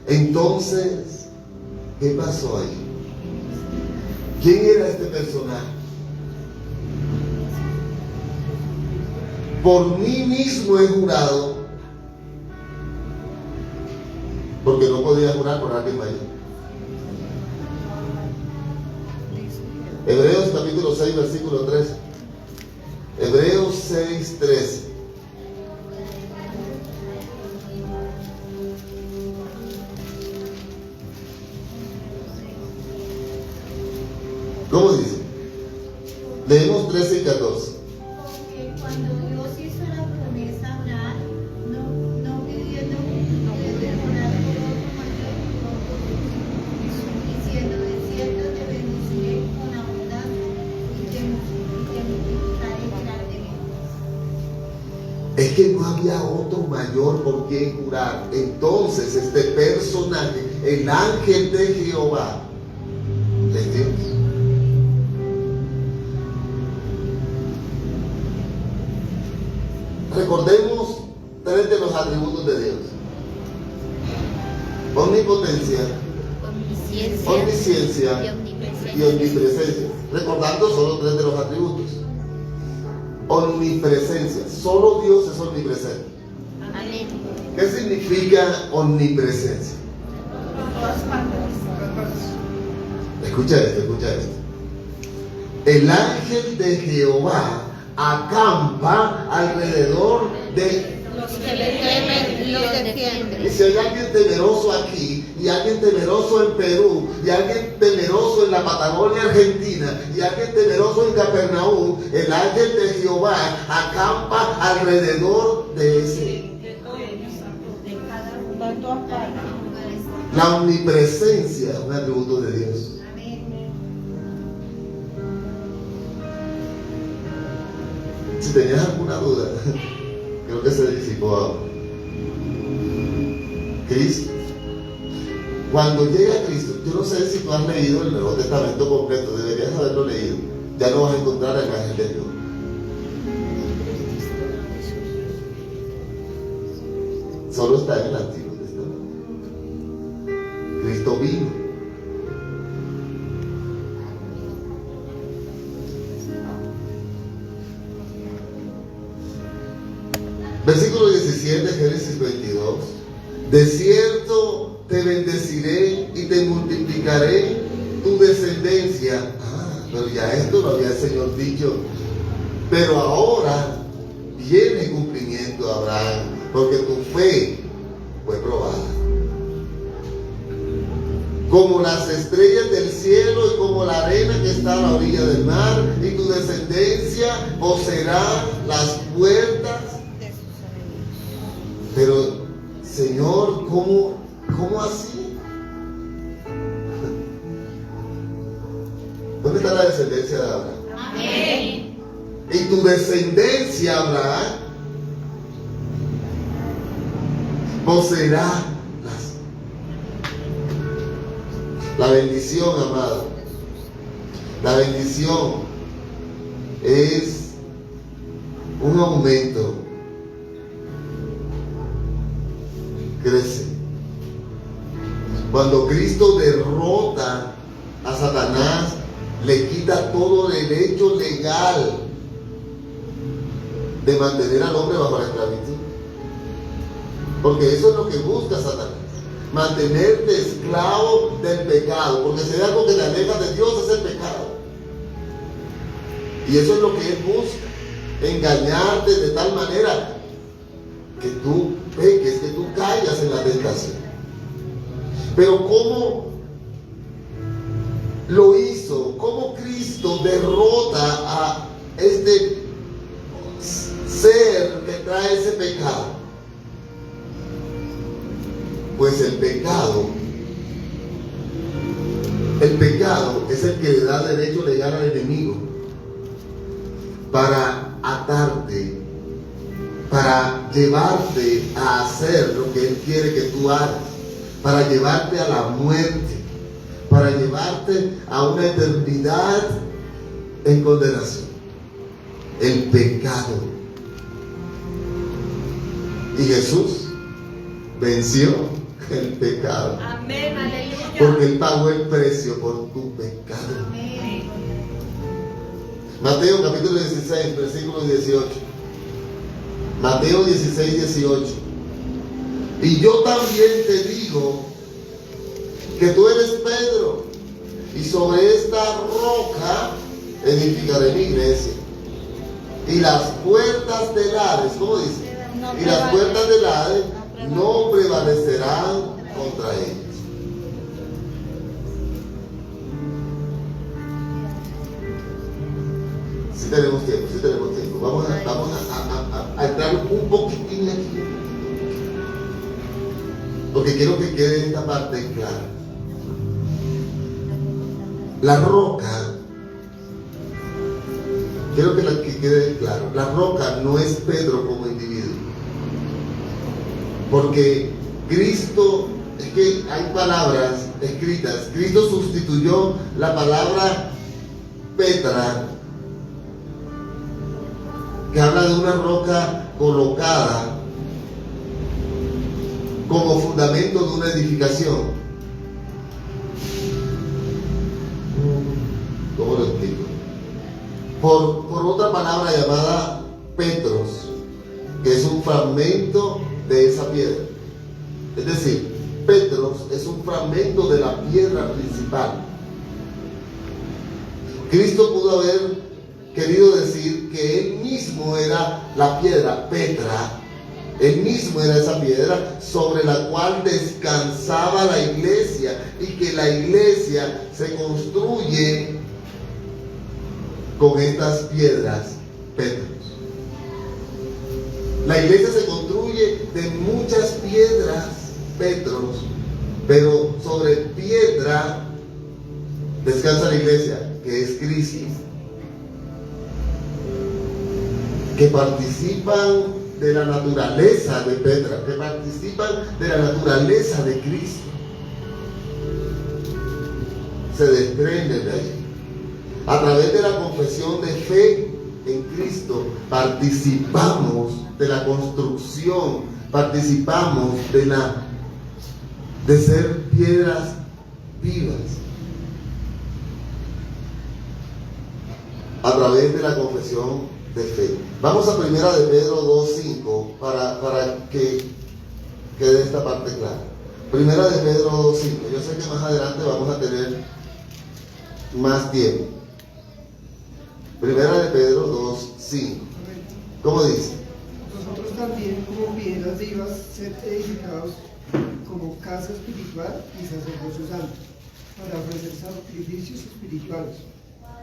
Entonces, ¿qué pasó ahí? ¿Quién era este personaje? Por mí mismo he jurado, porque no podía jurar por alguien mayor. Hebreos capítulo 6, versículo 13. Hebreos 6, 13. ¿Cómo dice? Leemos 13 y 14. Porque cuando Dios hizo la promesa a Abraham, no pidiendo mejorar por otro mayor, diciendo: de cierto te bendeciré con abundancia y te multiplicaré grandemente. Es que no había otro mayor por quien jurar. Entonces este personaje, el ángel de Jehová, ¿le entiendes? Recordemos tres de los atributos de Dios: omnipotencia, omnisciencia y omnipresencia. Recordando solo tres de los atributos. Omnipresencia, solo Dios es omnipresente. Amén. ¿Qué significa omnipresencia? Escucha esto, escucha esto. El ángel de Jehová acampa alrededor de Los que le temen y los defienden. Y si hay alguien temeroso aquí, y alguien temeroso en Perú, y alguien temeroso en la Patagonia Argentina, y alguien temeroso en Capernaum, el ángel de Jehová acampa alrededor de ese. La omnipresencia es un atributo de Dios. Si tenías alguna duda, creo que se disipó ahora. Cristo. Cuando llega Cristo, yo no sé si tú has leído el Nuevo Testamento completo, deberías haberlo leído. Ya no vas a encontrar al ángel de Dios. Solo está en el Antiguo Testamento. Cristo vino. Versículo 17, Génesis 22. De cierto te bendeciré y te multiplicaré tu descendencia. Pero ya esto lo había el Señor dicho. Pero ahora viene cumplimiento, Abraham, porque tu fe fue probada. Como las estrellas del cielo y como la arena que está a la orilla del mar, y tu descendencia poseerá las puertas. Pero, Señor, está la descendencia de Abraham. Amén. Y tu descendencia, Abraham, poseerá la bendición, amado. La bendición es un aumento. Crece. Cuando Cristo derrota a Satanás, le quita todo derecho legal de mantener al hombre bajo la esclavitud. Porque eso es lo que busca Satanás. Mantenerte esclavo del pecado. Porque si hay algo que te aleja de Dios es el pecado. Y eso es lo que Él busca. Engañarte de tal manera que tú peques, que tú caigas en la tentación. Pero ¿cómo lo hizo? ¿Cómo Cristo derrota a este ser que trae ese pecado? Pues el pecado es el que le da derecho legal al enemigo para atarte, para llevarte a hacer lo que Él quiere que tú hagas, para llevarte a la muerte, para llevarte a una eternidad en condenación. El pecado. Y Jesús venció el pecado. Amén, aleluya. Porque Él pagó el precio por tu pecado. Amén. Mateo capítulo 16, versículo 18. Mateo 16, 18. Y yo también te digo que tú eres Pedro, y sobre esta roca edificaré mi iglesia. Y las puertas del Hades, ¿cómo dice? Y las puertas del Hades no prevalecerán contra ellas. Sí tenemos tiempo, sí tenemos tiempo. Vamos a entrar un poquitín aquí. Porque quiero que quede esta parte clara. La roca, quiero que quede claro, la roca no es Pedro como individuo. Porque Cristo, es que hay palabras escritas. Cristo sustituyó la palabra Petra, que habla de una roca colocada como fundamento de una edificación. ¿Cómo lo explico? Por otra palabra llamada Petros, que es un fragmento de esa piedra. Es decir, Petros es un fragmento de la piedra principal. Cristo pudo haber querido decir que Él mismo era la piedra, Petra. Él mismo era esa piedra sobre la cual descansaba la iglesia, y que la iglesia se construye con estas piedras, Petros. La iglesia se construye de muchas piedras, Petros, pero sobre piedra descansa la iglesia, que es Cristo, que participan de la naturaleza de Petra, que participan de la naturaleza de Cristo. Se desprenden de ahí. A través de la confesión de fe en Cristo participamos de la construcción, participamos de ser piedras vivas. A través de la confesión de fe. Vamos a primera de Pedro 2:5 para que quede esta parte clara. Primera de Pedro 2:5. Yo sé que más adelante vamos a tener más tiempo. Primera de Pedro 2:5. ¿Cómo dice? Nosotros también, como piedras vivas, ser edificados como casa espiritual y sacerdocio santo, para ofrecer sacrificios espirituales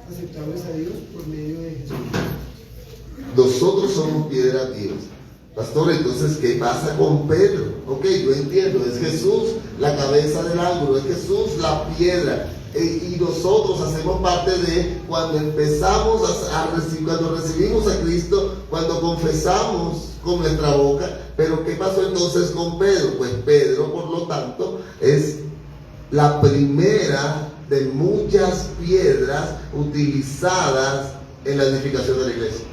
aceptables a Dios por medio de Jesús. Nosotros somos piedras vivas. Pastor, entonces, ¿qué pasa con Pedro? Ok, yo entiendo, es Jesús la cabeza del ángulo, es Jesús la piedra. y nosotros hacemos parte de cuando empezamos cuando recibimos a Cristo, cuando confesamos con nuestra boca. Pero ¿qué pasó entonces con Pedro? Pues Pedro, por lo tanto, es la primera de muchas piedras utilizadas en la edificación de la iglesia.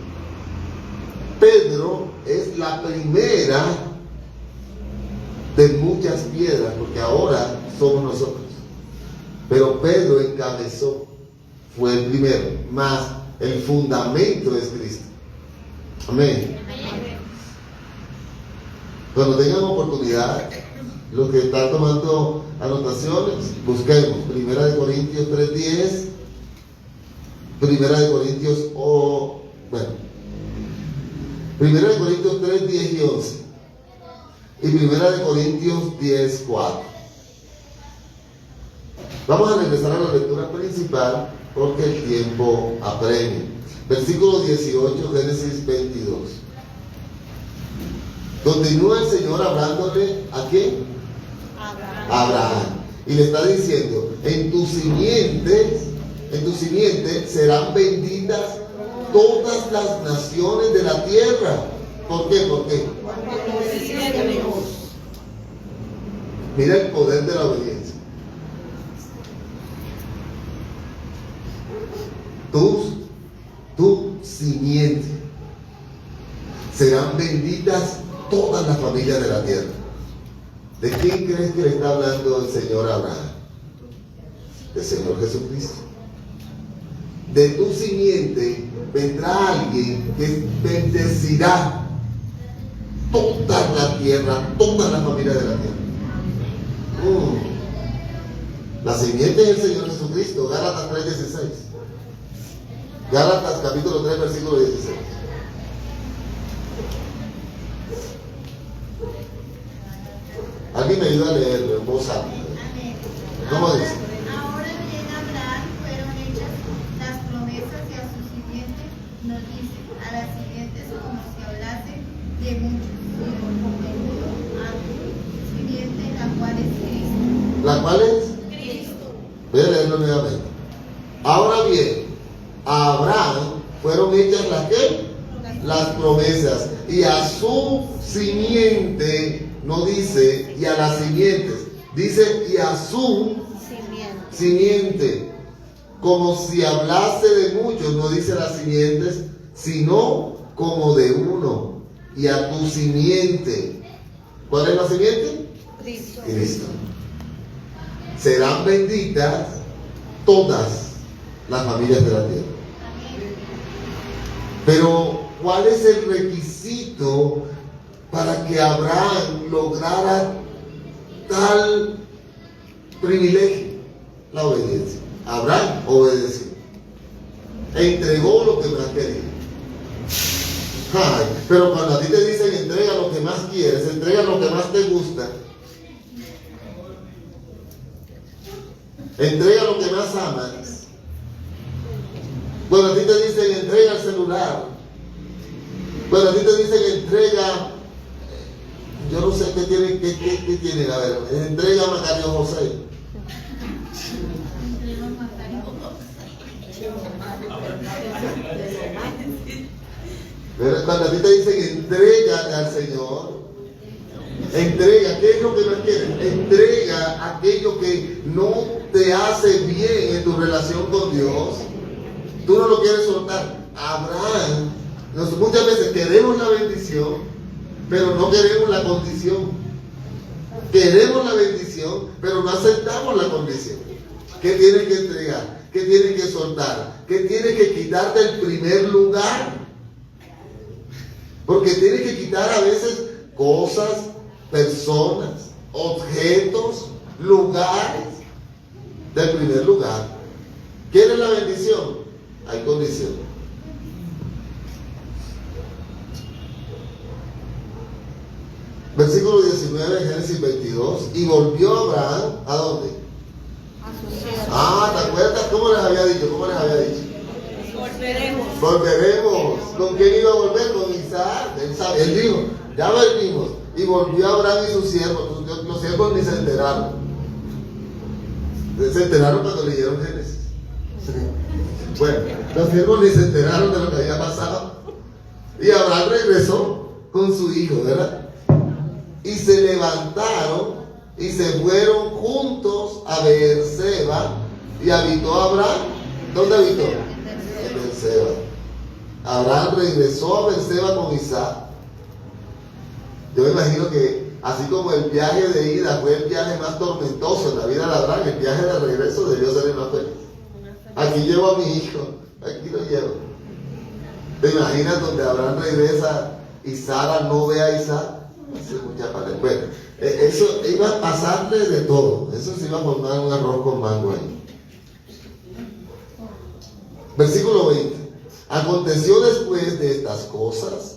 Pedro es la primera de muchas piedras, porque ahora somos nosotros. Pero Pedro encabezó, fue el primero, más el fundamento es Cristo. Amén. Cuando tengan oportunidad, los que están tomando anotaciones, busquemos 1 Corintios 3:10, 1 Corintios 3:10 y 11, y 1 Corintios 10:4. Vamos a regresar a la lectura principal porque el tiempo apremia. Versículo 18, Génesis 22. Continúa el Señor hablándole ¿a quién? A Abraham. Y le está diciendo: en tu simiente serán benditas todas las naciones de la tierra. ¿Por qué? ¿Por qué? Mira el poder de la obediencia. Tu simiente serán benditas todas las familias de la tierra. ¿De quién crees que le está hablando el Señor a Abraham? Del Señor Jesucristo. De tu simiente vendrá alguien que bendecirá toda la tierra, todas las familias de la tierra. La simiente es el Señor Jesucristo. Gálatas 3:16. Gálatas capítulo 3 versículo 16. Alguien me ayuda a leerlo en voz alta. ¿Cómo dice? Ahora bien, a Abraham fueron hechas las promesas y a su simiente nos dice, a las simientes como si hablase de muchos, sino como uno, a tu simiente, la cual es Cristo. ¿La cual es? Cristo. Voy a leerlo nuevamente. Ahora bien, a Abraham fueron hechas las ¿qué? Las promesas, y a su simiente. No dice y a las simientes, dice y a su simiente, como si hablase de muchos. No dice las simientes, sino como de uno, y a tu simiente. ¿Cuál es la simiente? Cristo. Cristo. Serán benditas todas las familias de la tierra. Pero ¿cuál es el requisito para que Abraham lograra tal privilegio? La obediencia. Abraham obedeció, entregó lo que más quería. Pero cuando a ti te dicen entrega lo que más quieres, entrega lo que más te gusta, entrega lo que más amas. Cuando a ti te dicen entrega el celular, cuando a ti te dicen entrega, yo no sé qué tiene, a ver, entrega a Macario José. Pero cuando a ti te dicen entrega al Señor, entrega, ¿qué es lo que más quieres? Entrega aquello que no te hace bien en tu relación con Dios. Tú no lo quieres soltar. Abraham, muchas veces queremos la bendición, pero no queremos la condición. Queremos la bendición, pero no aceptamos la condición. ¿Qué tienes que entregar? ¿Qué tienes que soltar? ¿Qué tienes que quitarte el primer lugar? Porque tienes que quitar a veces cosas, personas, objetos, lugares del primer lugar. ¿Quieres la bendición? Hay condición. Versículo 19 de Génesis 22. Y volvió Abraham, ¿a dónde? A su siervo. ¿Te acuerdas cómo les había dicho? ¿Cómo les había dicho? Volveremos. Volveremos. ¿Con quién iba a volver? Con Isaac. Él dijo, ya volvimos. Y volvió Abraham y sus siervos. Los siervos ni se enteraron. Se enteraron cuando leyeron Génesis. Bueno, los siervos ni se enteraron de lo que había pasado. Y Abraham regresó con su hijo, ¿verdad? Y se levantaron y se fueron juntos a Beerseba. Y habitó Abraham. ¿Dónde habitó? En Beerseba. Abraham regresó a Beerseba con Isaac. Yo me imagino que así como el viaje de ida fue el viaje más tormentoso en la vida de Abraham, el viaje de regreso debió ser el más feliz. Aquí llevo a mi hijo, aquí lo llevo. ¿Te imaginas donde Abraham regresa y Sara no ve a Isaac? Bueno, eso iba a pasarle de todo. Eso se iba a formar un arroz con mango ahí. Versículo 20. Aconteció después de estas cosas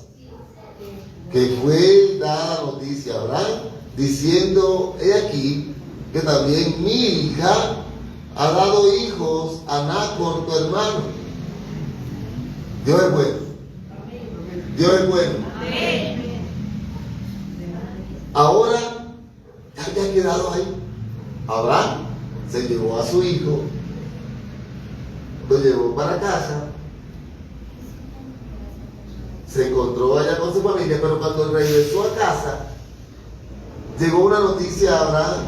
que fue dada noticia a Abraham, diciendo: he aquí que también Milca ha dado hijos a Nacor tu hermano. Dios es bueno. Dios es bueno. Ahora ya había quedado ahí. Abraham se llevó a su hijo, lo llevó para casa, se encontró allá con su familia, pero cuando regresó a casa, llegó una noticia a Abraham.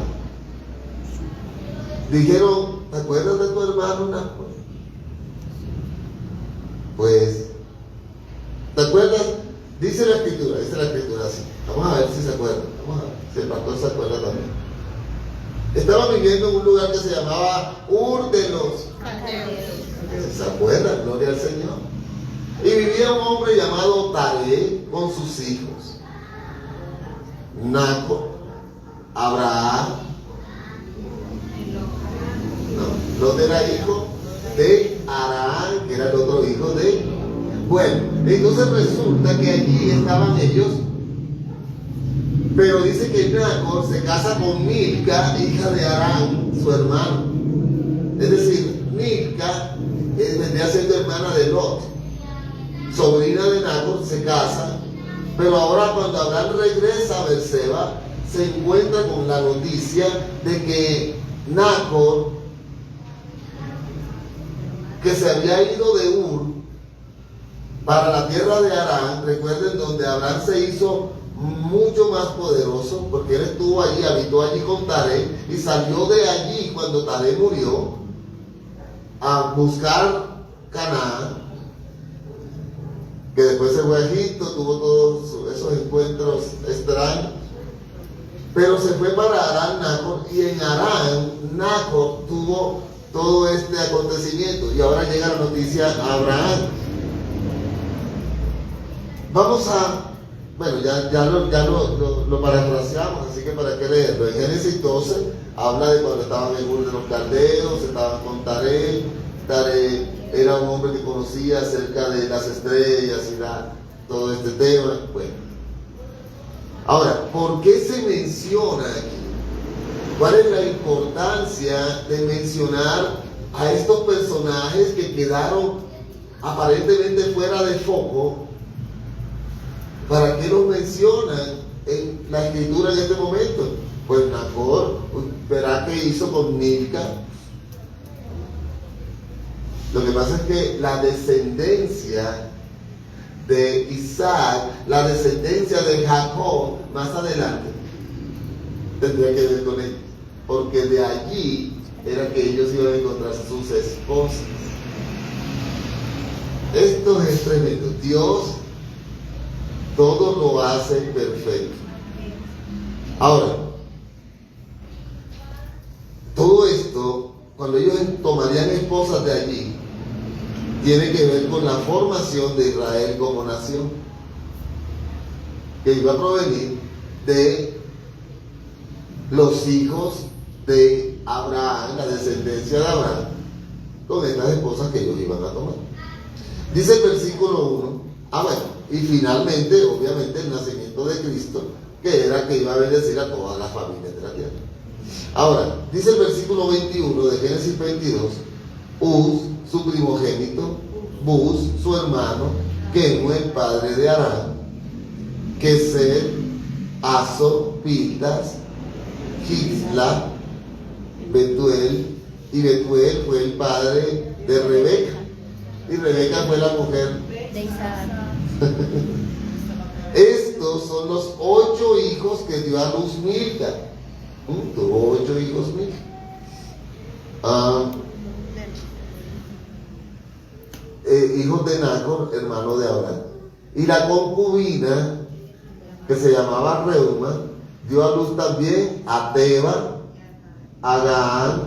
Dijeron: ¿te acuerdas de tu hermano Nacor? Pues, ¿te acuerdas? Dice la escritura así. Vamos a ver si se acuerdan. Vamos a ver si el pastor se acuerda también. Estaba viviendo en un lugar que se llamaba Ur de los Caldeos. ¿Se acuerdan? Gloria al Señor. Y vivía un hombre llamado Taré con sus hijos. Nacor, Abraham. No, Lot era hijo de Arán, que era el otro hijo de... Bueno, entonces resulta que allí estaban ellos, pero dice que Nacor se casa con Milca, hija de Arán, su hermano. Es decir, Milca vendría siendo hermana de Lot, sobrina de Nacor, se casa, pero ahora cuando Abraham regresa a Beerseba, se encuentra con la noticia de que Nacor, que se había ido de Ur para la tierra de Arán, recuerden, donde Abraham se hizo mucho más poderoso, porque él estuvo allí, habitó allí con Taré, y salió de allí cuando Taré murió a buscar Canaán, que después se fue a Egipto, tuvo todos esos encuentros extraños, pero se fue para Arán Nacor, y en Arán Nacor tuvo todo este acontecimiento, y ahora llega la noticia a Abraham. Vamos a, bueno, ya lo parafraseamos, así que para qué leerlo. En Génesis 12 habla de cuando estaban en Ur de los Caldeos, estaban con Taré. Taré era un hombre que conocía acerca de las estrellas y todo este tema. Bueno, ahora, ¿por qué se menciona aquí? ¿Cuál es la importancia de mencionar a estos personajes que quedaron aparentemente fuera de foco? ¿Para qué los mencionan en la escritura en este momento? Pues Nacor, verá qué hizo con Milca. Lo que pasa es que la descendencia de Isaac, la descendencia de Jacob, más adelante, tendría que ver con él, porque de allí era que ellos iban a encontrar sus esposas. Esto es tremendo. Dios todo lo hace perfecto. Ahora, todo esto, cuando ellos tomarían esposas de allí, tiene que ver con la formación de Israel como nación, que iba a provenir de los hijos de Abraham, la descendencia de Abraham, con estas esposas que ellos iban a tomar. Dice el versículo 1, y finalmente, obviamente, el nacimiento de Cristo, que era que iba a bendecir a todas las familias de la tierra. Ahora, dice el versículo 21 de Génesis 22, Uz, su primogénito, Buz, su hermano, Quemu, el padre de Arán, Kesed, Aso, Pildas, Gisla, Betuel, y Betuel fue el padre de Rebeca. Y Rebeca fue la mujer De Isaac. Estos son los 8 hijos que dio a luz Milca. Tuvo 8 hijos Milca. Hijos de Nacor, hermano de Abraham. Y la concubina, que se llamaba Reuma, dio a luz también a Teba, a Gahán,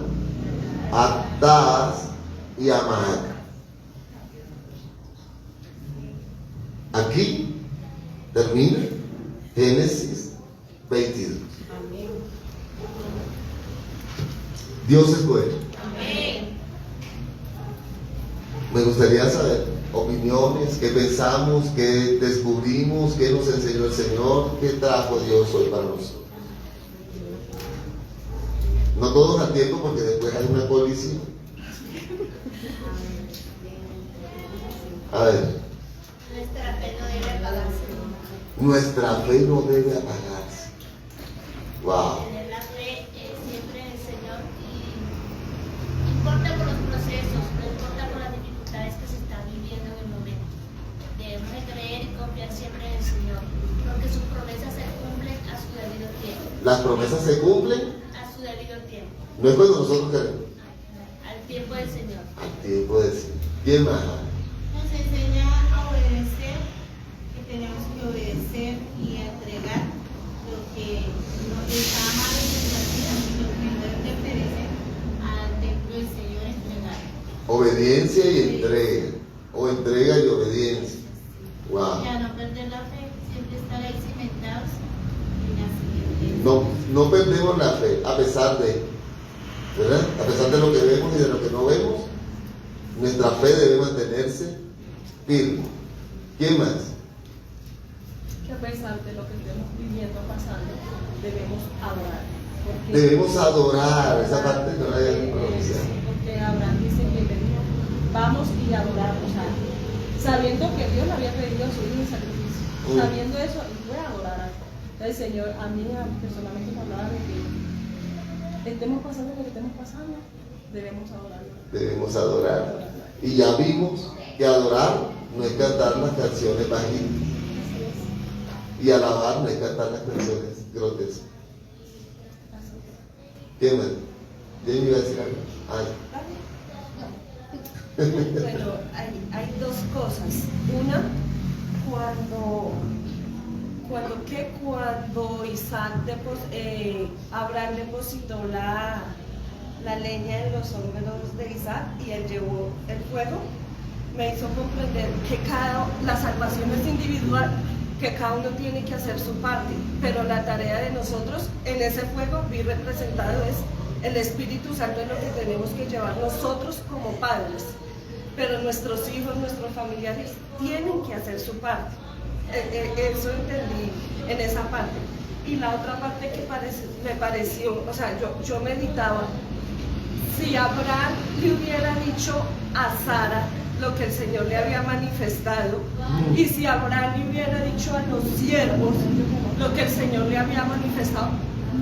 a Taz y a Maaca. Aquí termina Génesis 22. Dios es bueno. Me gustaría saber opiniones, qué pensamos, qué descubrimos, qué nos enseñó el Señor, qué trajo Dios hoy para nosotros. No todos a tiempo, porque después hay una colisión. A ver. Nuestra fe no debe apagarse. Nuestra fe no debe apagarse. Wow. Tener la fe siempre en el Señor y no importa por los procesos, no importa por las dificultades que se están viviendo en el momento. Debemos de creer y confiar siempre en el Señor, porque sus promesas se cumplen a su debido tiempo. Las promesas se cumplen. A su debido tiempo. No es cuando nosotros queremos. Al tiempo del Señor. Al tiempo de sí. ¿Quién más? Nos enseña a obedecer, que tenemos que obedecer y entregar lo que nos está mal en nuestras vidas, lo que no pertenece al templo del Señor, entregar. Obediencia y entrega. O entrega y obediencia. Wow. Y a no perder la fe, siempre estar ahí cimentados en la siguiente. No perdemos la fe, a pesar de, ¿verdad? A pesar de lo que vemos y de lo que no vemos, nuestra fe debe mantenerse firme. ¿Quién más? Que a pesar de lo que estemos viviendo, pasando, debemos adorar. Porque Debemos adorar. Esa parte no la había pronunciado. porque Abraham dice que le dijo, vamos y adoramos, o sea, sabiendo que Dios le había pedido a su hijo en sacrificio, sabiendo eso, y fue a adorar. Entonces, Señor, a mí personalmente me hablaba de que estemos pasando lo que estemos pasando, debemos adorar. Debemos adorar. Y ya vimos que adorar no es cantar las canciones bajitas. Y alabar no es cantar las canciones grotescas. ¿Quién más? ¿Quién iba a decir algo? Bueno, hay dos cosas. Una, cuando Isaac Abraham depositó la leña en los hombros de Isaac y él llevó el fuego, me hizo comprender que la salvación es individual, que cada uno tiene que hacer su parte, pero la tarea de nosotros en ese fuego, vi representado, es el Espíritu Santo, es lo que tenemos que llevar nosotros como padres, pero nuestros hijos, nuestros familiares tienen que hacer su parte. Eso entendí en esa parte. Y la otra parte que me pareció, o sea, yo meditaba, si Abraham le hubiera dicho a Sara lo que el Señor le había manifestado, y si Abraham le hubiera dicho a los siervos lo que el Señor le había manifestado,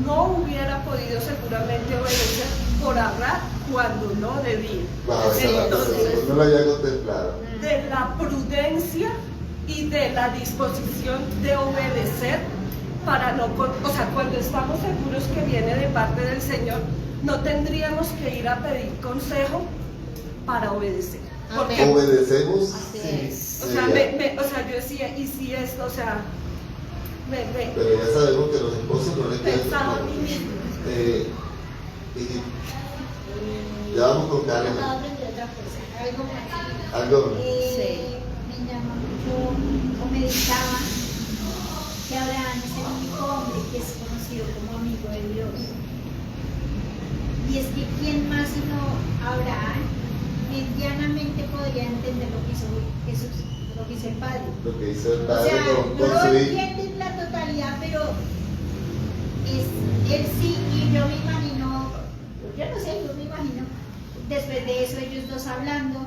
no hubiera podido seguramente obedecer por hablar cuando no debía. Entonces, no lo había contemplado. de la prudencia y de la disposición de obedecer para no, o sea, cuando estamos seguros que viene de parte del Señor, no tendríamos que ir a pedir consejo para obedecer. Porque, Obedecemos. Así Sí, es. o sea, yo decía, y si esto, o sea, pero ya sabemos que los esposos no les quieren. pensaba a mí mismo. Ya vamos con Karen. Acabo de aprender otra cosa, algo más. Algo. Me llama mucho, o meditaba, que Abraham es el único hombre que es conocido como amigo de Dios. Y es que quién más sino Abraham medianamente podría entender lo que hizo Jesús, lo que hizo el Padre. Lo que hizo el O padre sea, con no su lo hijo. entiende en la totalidad, pero él sí, y yo me imagino, yo no sé, yo me imagino, después de eso ellos dos hablando,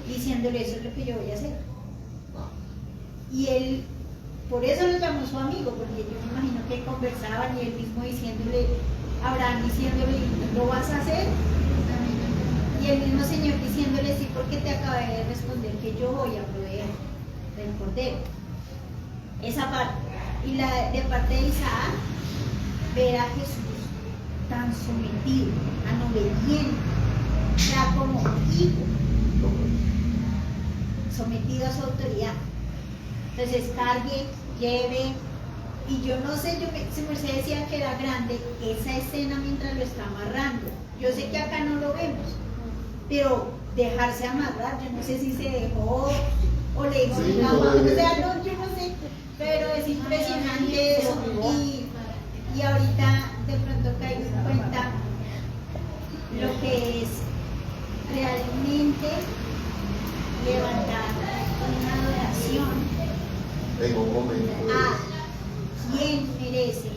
diciéndole eso es lo que yo voy a hacer. Y él, por eso lo llamó su amigo, porque yo me imagino que conversaban y él mismo diciéndole, Abraham diciéndole, ¿lo vas a hacer? Y el mismo Señor diciéndole, sí, porque te acabé de responder que yo voy a proveer del cordero. Esa parte. Y la de parte de Isaac, ver a Jesús tan sometido, tan obediente, ya como hijo, sometido a su autoridad. Entonces cargue, lleve, y yo no sé, si Mercedes decía que era grande esa escena mientras lo está amarrando. Yo sé que acá no lo vemos, pero dejarse amarrar, yo no sé si se dejó o le dijo, Sí, "Venga, no, mamá", no, o sea, no, yo no sé, pero es impresionante eso. Y ahorita de pronto caigo en cuenta lo que es realmente levantar una adoración En un momento. a quien merece,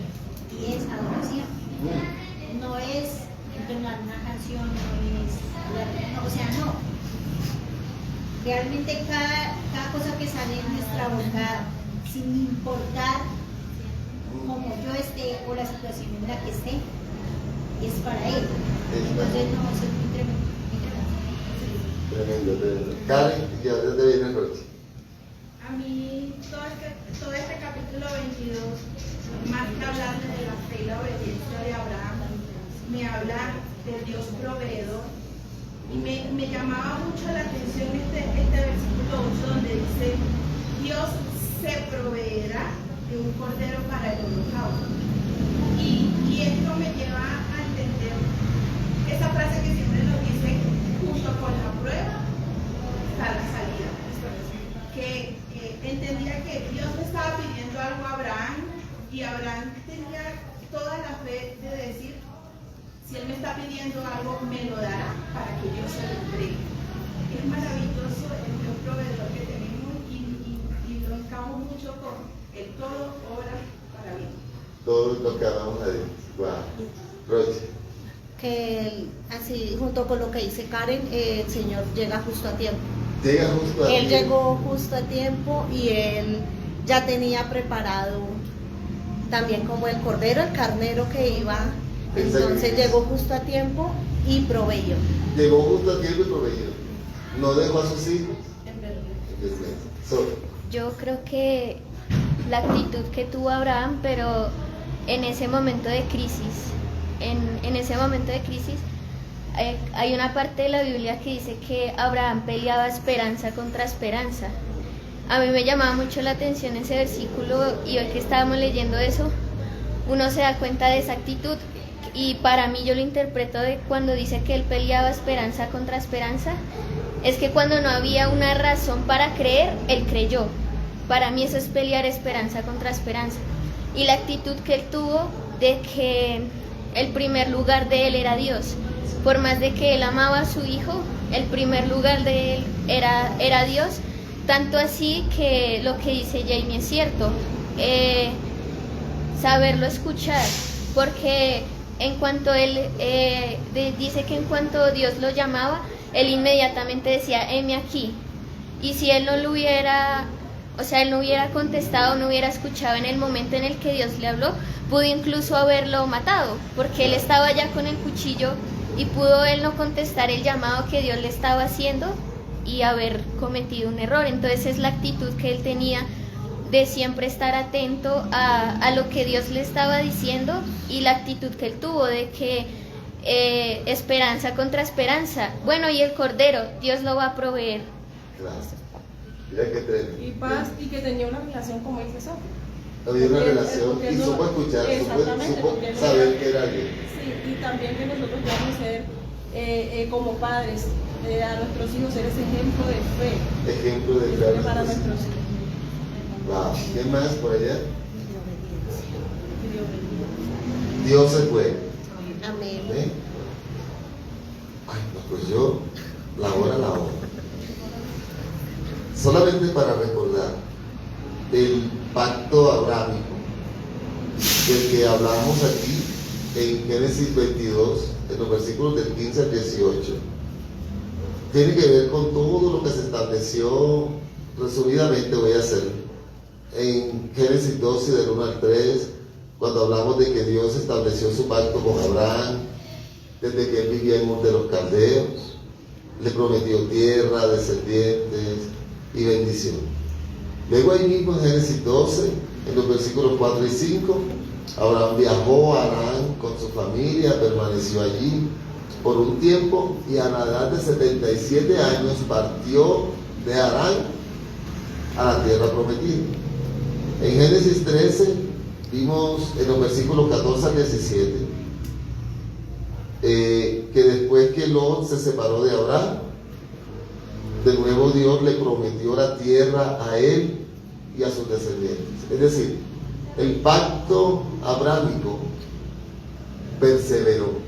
y es adoración. No es entonar una canción, no, o sea, no. Realmente cada cosa que sale de nuestra boca, sin importar cómo yo esté o la situación en la que esté, es para Él. Entonces, no, eso es muy tremendo. Tremendo, tremendo. Karen, ¿y a dónde viene el Roche? A mí todo este capítulo 22, más que hablar de la fe y la obediencia de Abraham, me habla del Dios proveedor. Y me llamaba mucho la atención este versículo 8 donde dice, Dios se proveerá de un cordero para el holocausto. Y esto me lleva a entender esa frase que siempre nos dice, junto con la prueba está la salida. Que entendía que Dios le estaba pidiendo algo a Abraham y Abraham tenía toda la fe de decir, si Él me está pidiendo algo, me lo dará para que yo se lo entregue. Es maravilloso el Dios proveedor que tenemos y lo encamo mucho con el todo obra para bien. Todo lo que hablamos a Dios. Wow. Roche. Que así, junto con lo que dice Karen, el Señor llega justo a tiempo. Llega justo a Él tiempo. llegó justo a tiempo y Él ya tenía preparado también como el cordero, el carnero que iba. Entonces llegó justo a tiempo y proveyó. Llegó justo a tiempo y proveyó. No dejó a sus hijos. Yo creo que la actitud que tuvo Abraham, pero en ese momento de crisis, en ese momento de crisis, hay una parte de la Biblia que dice que Abraham peleaba esperanza contra esperanza. A mí me llamaba mucho la atención ese versículo y hoy que estábamos leyendo eso, uno se da cuenta de esa actitud y para mí yo lo interpreto de cuando dice que él peleaba esperanza contra esperanza, es que cuando no había una razón para creer, él creyó. Para mí eso es pelear esperanza contra esperanza. Y la actitud que él tuvo de que el primer lugar de él era Dios. Por más de que él amaba a su hijo, el primer lugar de él era Dios. Tanto así que lo que dice Jamie es cierto. Saberlo escuchar. Porque en cuanto él dice que en cuanto Dios lo llamaba, él inmediatamente decía, heme aquí. Y si él no lo hubiera... O sea, él no hubiera contestado, no hubiera escuchado en el momento en el que Dios le habló, pudo incluso haberlo matado, porque él estaba ya con el cuchillo y pudo él no contestar el llamado que Dios le estaba haciendo y haber cometido un error. Entonces es la actitud que él tenía de siempre estar atento a lo que Dios le estaba diciendo y la actitud que él tuvo de que esperanza contra esperanza. Bueno, y el cordero, Dios lo va a proveer. Gracias. Mira qué tremendo. Y paz, y que tenía una relación con el Jesús. Había una Porque- relación porque y no- supo escuchar, exactamente, supo porque no saber era- que era Dios. Sí, y también que nosotros debemos ser como padres, a nuestros hijos ser ese ejemplo de fe Ejemplo de fe para a nuestros nuestros hijos. hijos. Wow. ¿Qué más por allá? Y de obediencia. Dios es bueno. Amén. ¿Ven? Ay, no, pues yo, la hora. Solamente para recordar el pacto abrámico del que hablamos aquí en Génesis 22, en los versículos del 15 al 18, tiene que ver con todo lo que se estableció. Resumidamente voy a hacer en Génesis 12 del 1 al 3, cuando hablamos de que Dios estableció su pacto con Abraham, desde que él vivía en Ur de los Caldeos. Le prometió tierra, descendientes y bendición. Luego ahí mismo en Génesis 12, en los versículos 4 y 5, Abraham viajó a Harán con su familia, permaneció allí por un tiempo y a la edad de 77 años partió de Harán a la tierra prometida. En Génesis 13 vimos en los versículos 14 al 17 que después que Lot se separó de Abraham, de nuevo Dios le prometió la tierra a él y a sus descendientes. Es decir, el pacto abrámico perseveró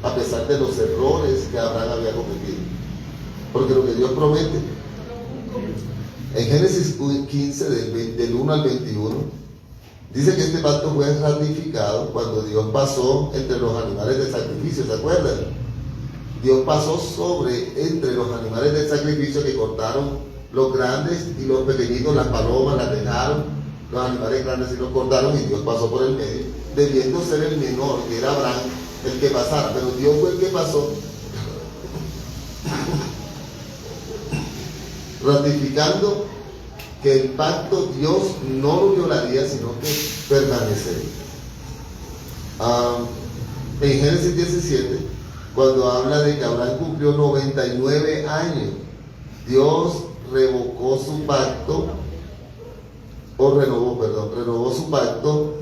a pesar de los errores que Abraham había cometido. Porque lo que Dios promete, en Génesis 15, del 1 al 21, dice que este pacto fue ratificado cuando Dios pasó entre los animales de sacrificio, ¿se acuerdan? Dios pasó entre los animales de sacrificio que cortaron los grandes y los pequeñitos, las palomas las dejaron, los animales grandes y los cortaron y Dios pasó por el medio, debiendo ser el menor, que era Abraham, el que pasara, pero Dios fue el que pasó, ratificando que el pacto Dios no lo violaría, sino que permanecería. En Génesis 17, cuando habla de que Abraham cumplió 99 años, Dios revocó su pacto, renovó su pacto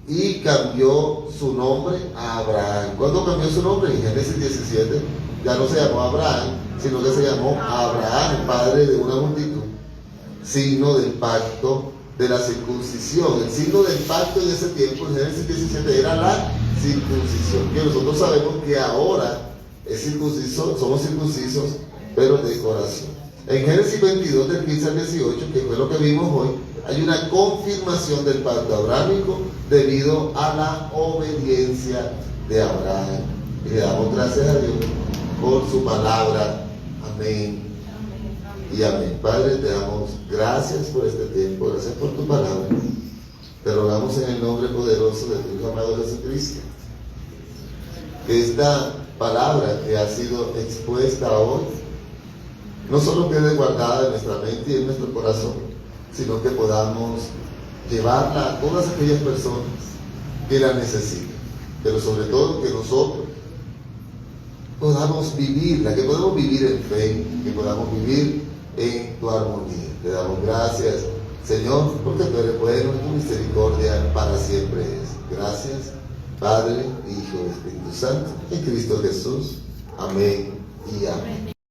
y cambió su nombre a Abraham. ¿Cuándo cambió su nombre? En Génesis 17, ya no se llamó Abraham, sino que se llamó Abraham, padre de una multitud, signo del pacto de la circuncisión. El signo del pacto en ese tiempo, en Génesis 17, era la circuncisión, que nosotros sabemos que ahora somos circuncisos, pero de corazón. En Génesis 22, del 15 al 18, que fue lo que vimos hoy, hay una confirmación del pacto abrámico debido a la obediencia de Abraham. Y le damos gracias a Dios por su palabra. Amén y amén. Padre, te damos gracias por este tiempo, gracias por tu palabra. Te rogamos en el nombre poderoso de tu Hijo amado Jesucristo, que esta palabra que ha sido expuesta hoy no solo quede guardada en nuestra mente y en nuestro corazón, sino que podamos llevarla a todas aquellas personas que la necesitan, pero sobre todo que nosotros podamos vivirla, que podamos vivir en fe, que podamos vivir en tu armonía. Te damos gracias, Señor, porque tú eres bueno y tu misericordia para siempre es. Gracias, Padre, Hijo y Espíritu Santo, en Cristo Jesús. Amén y amén.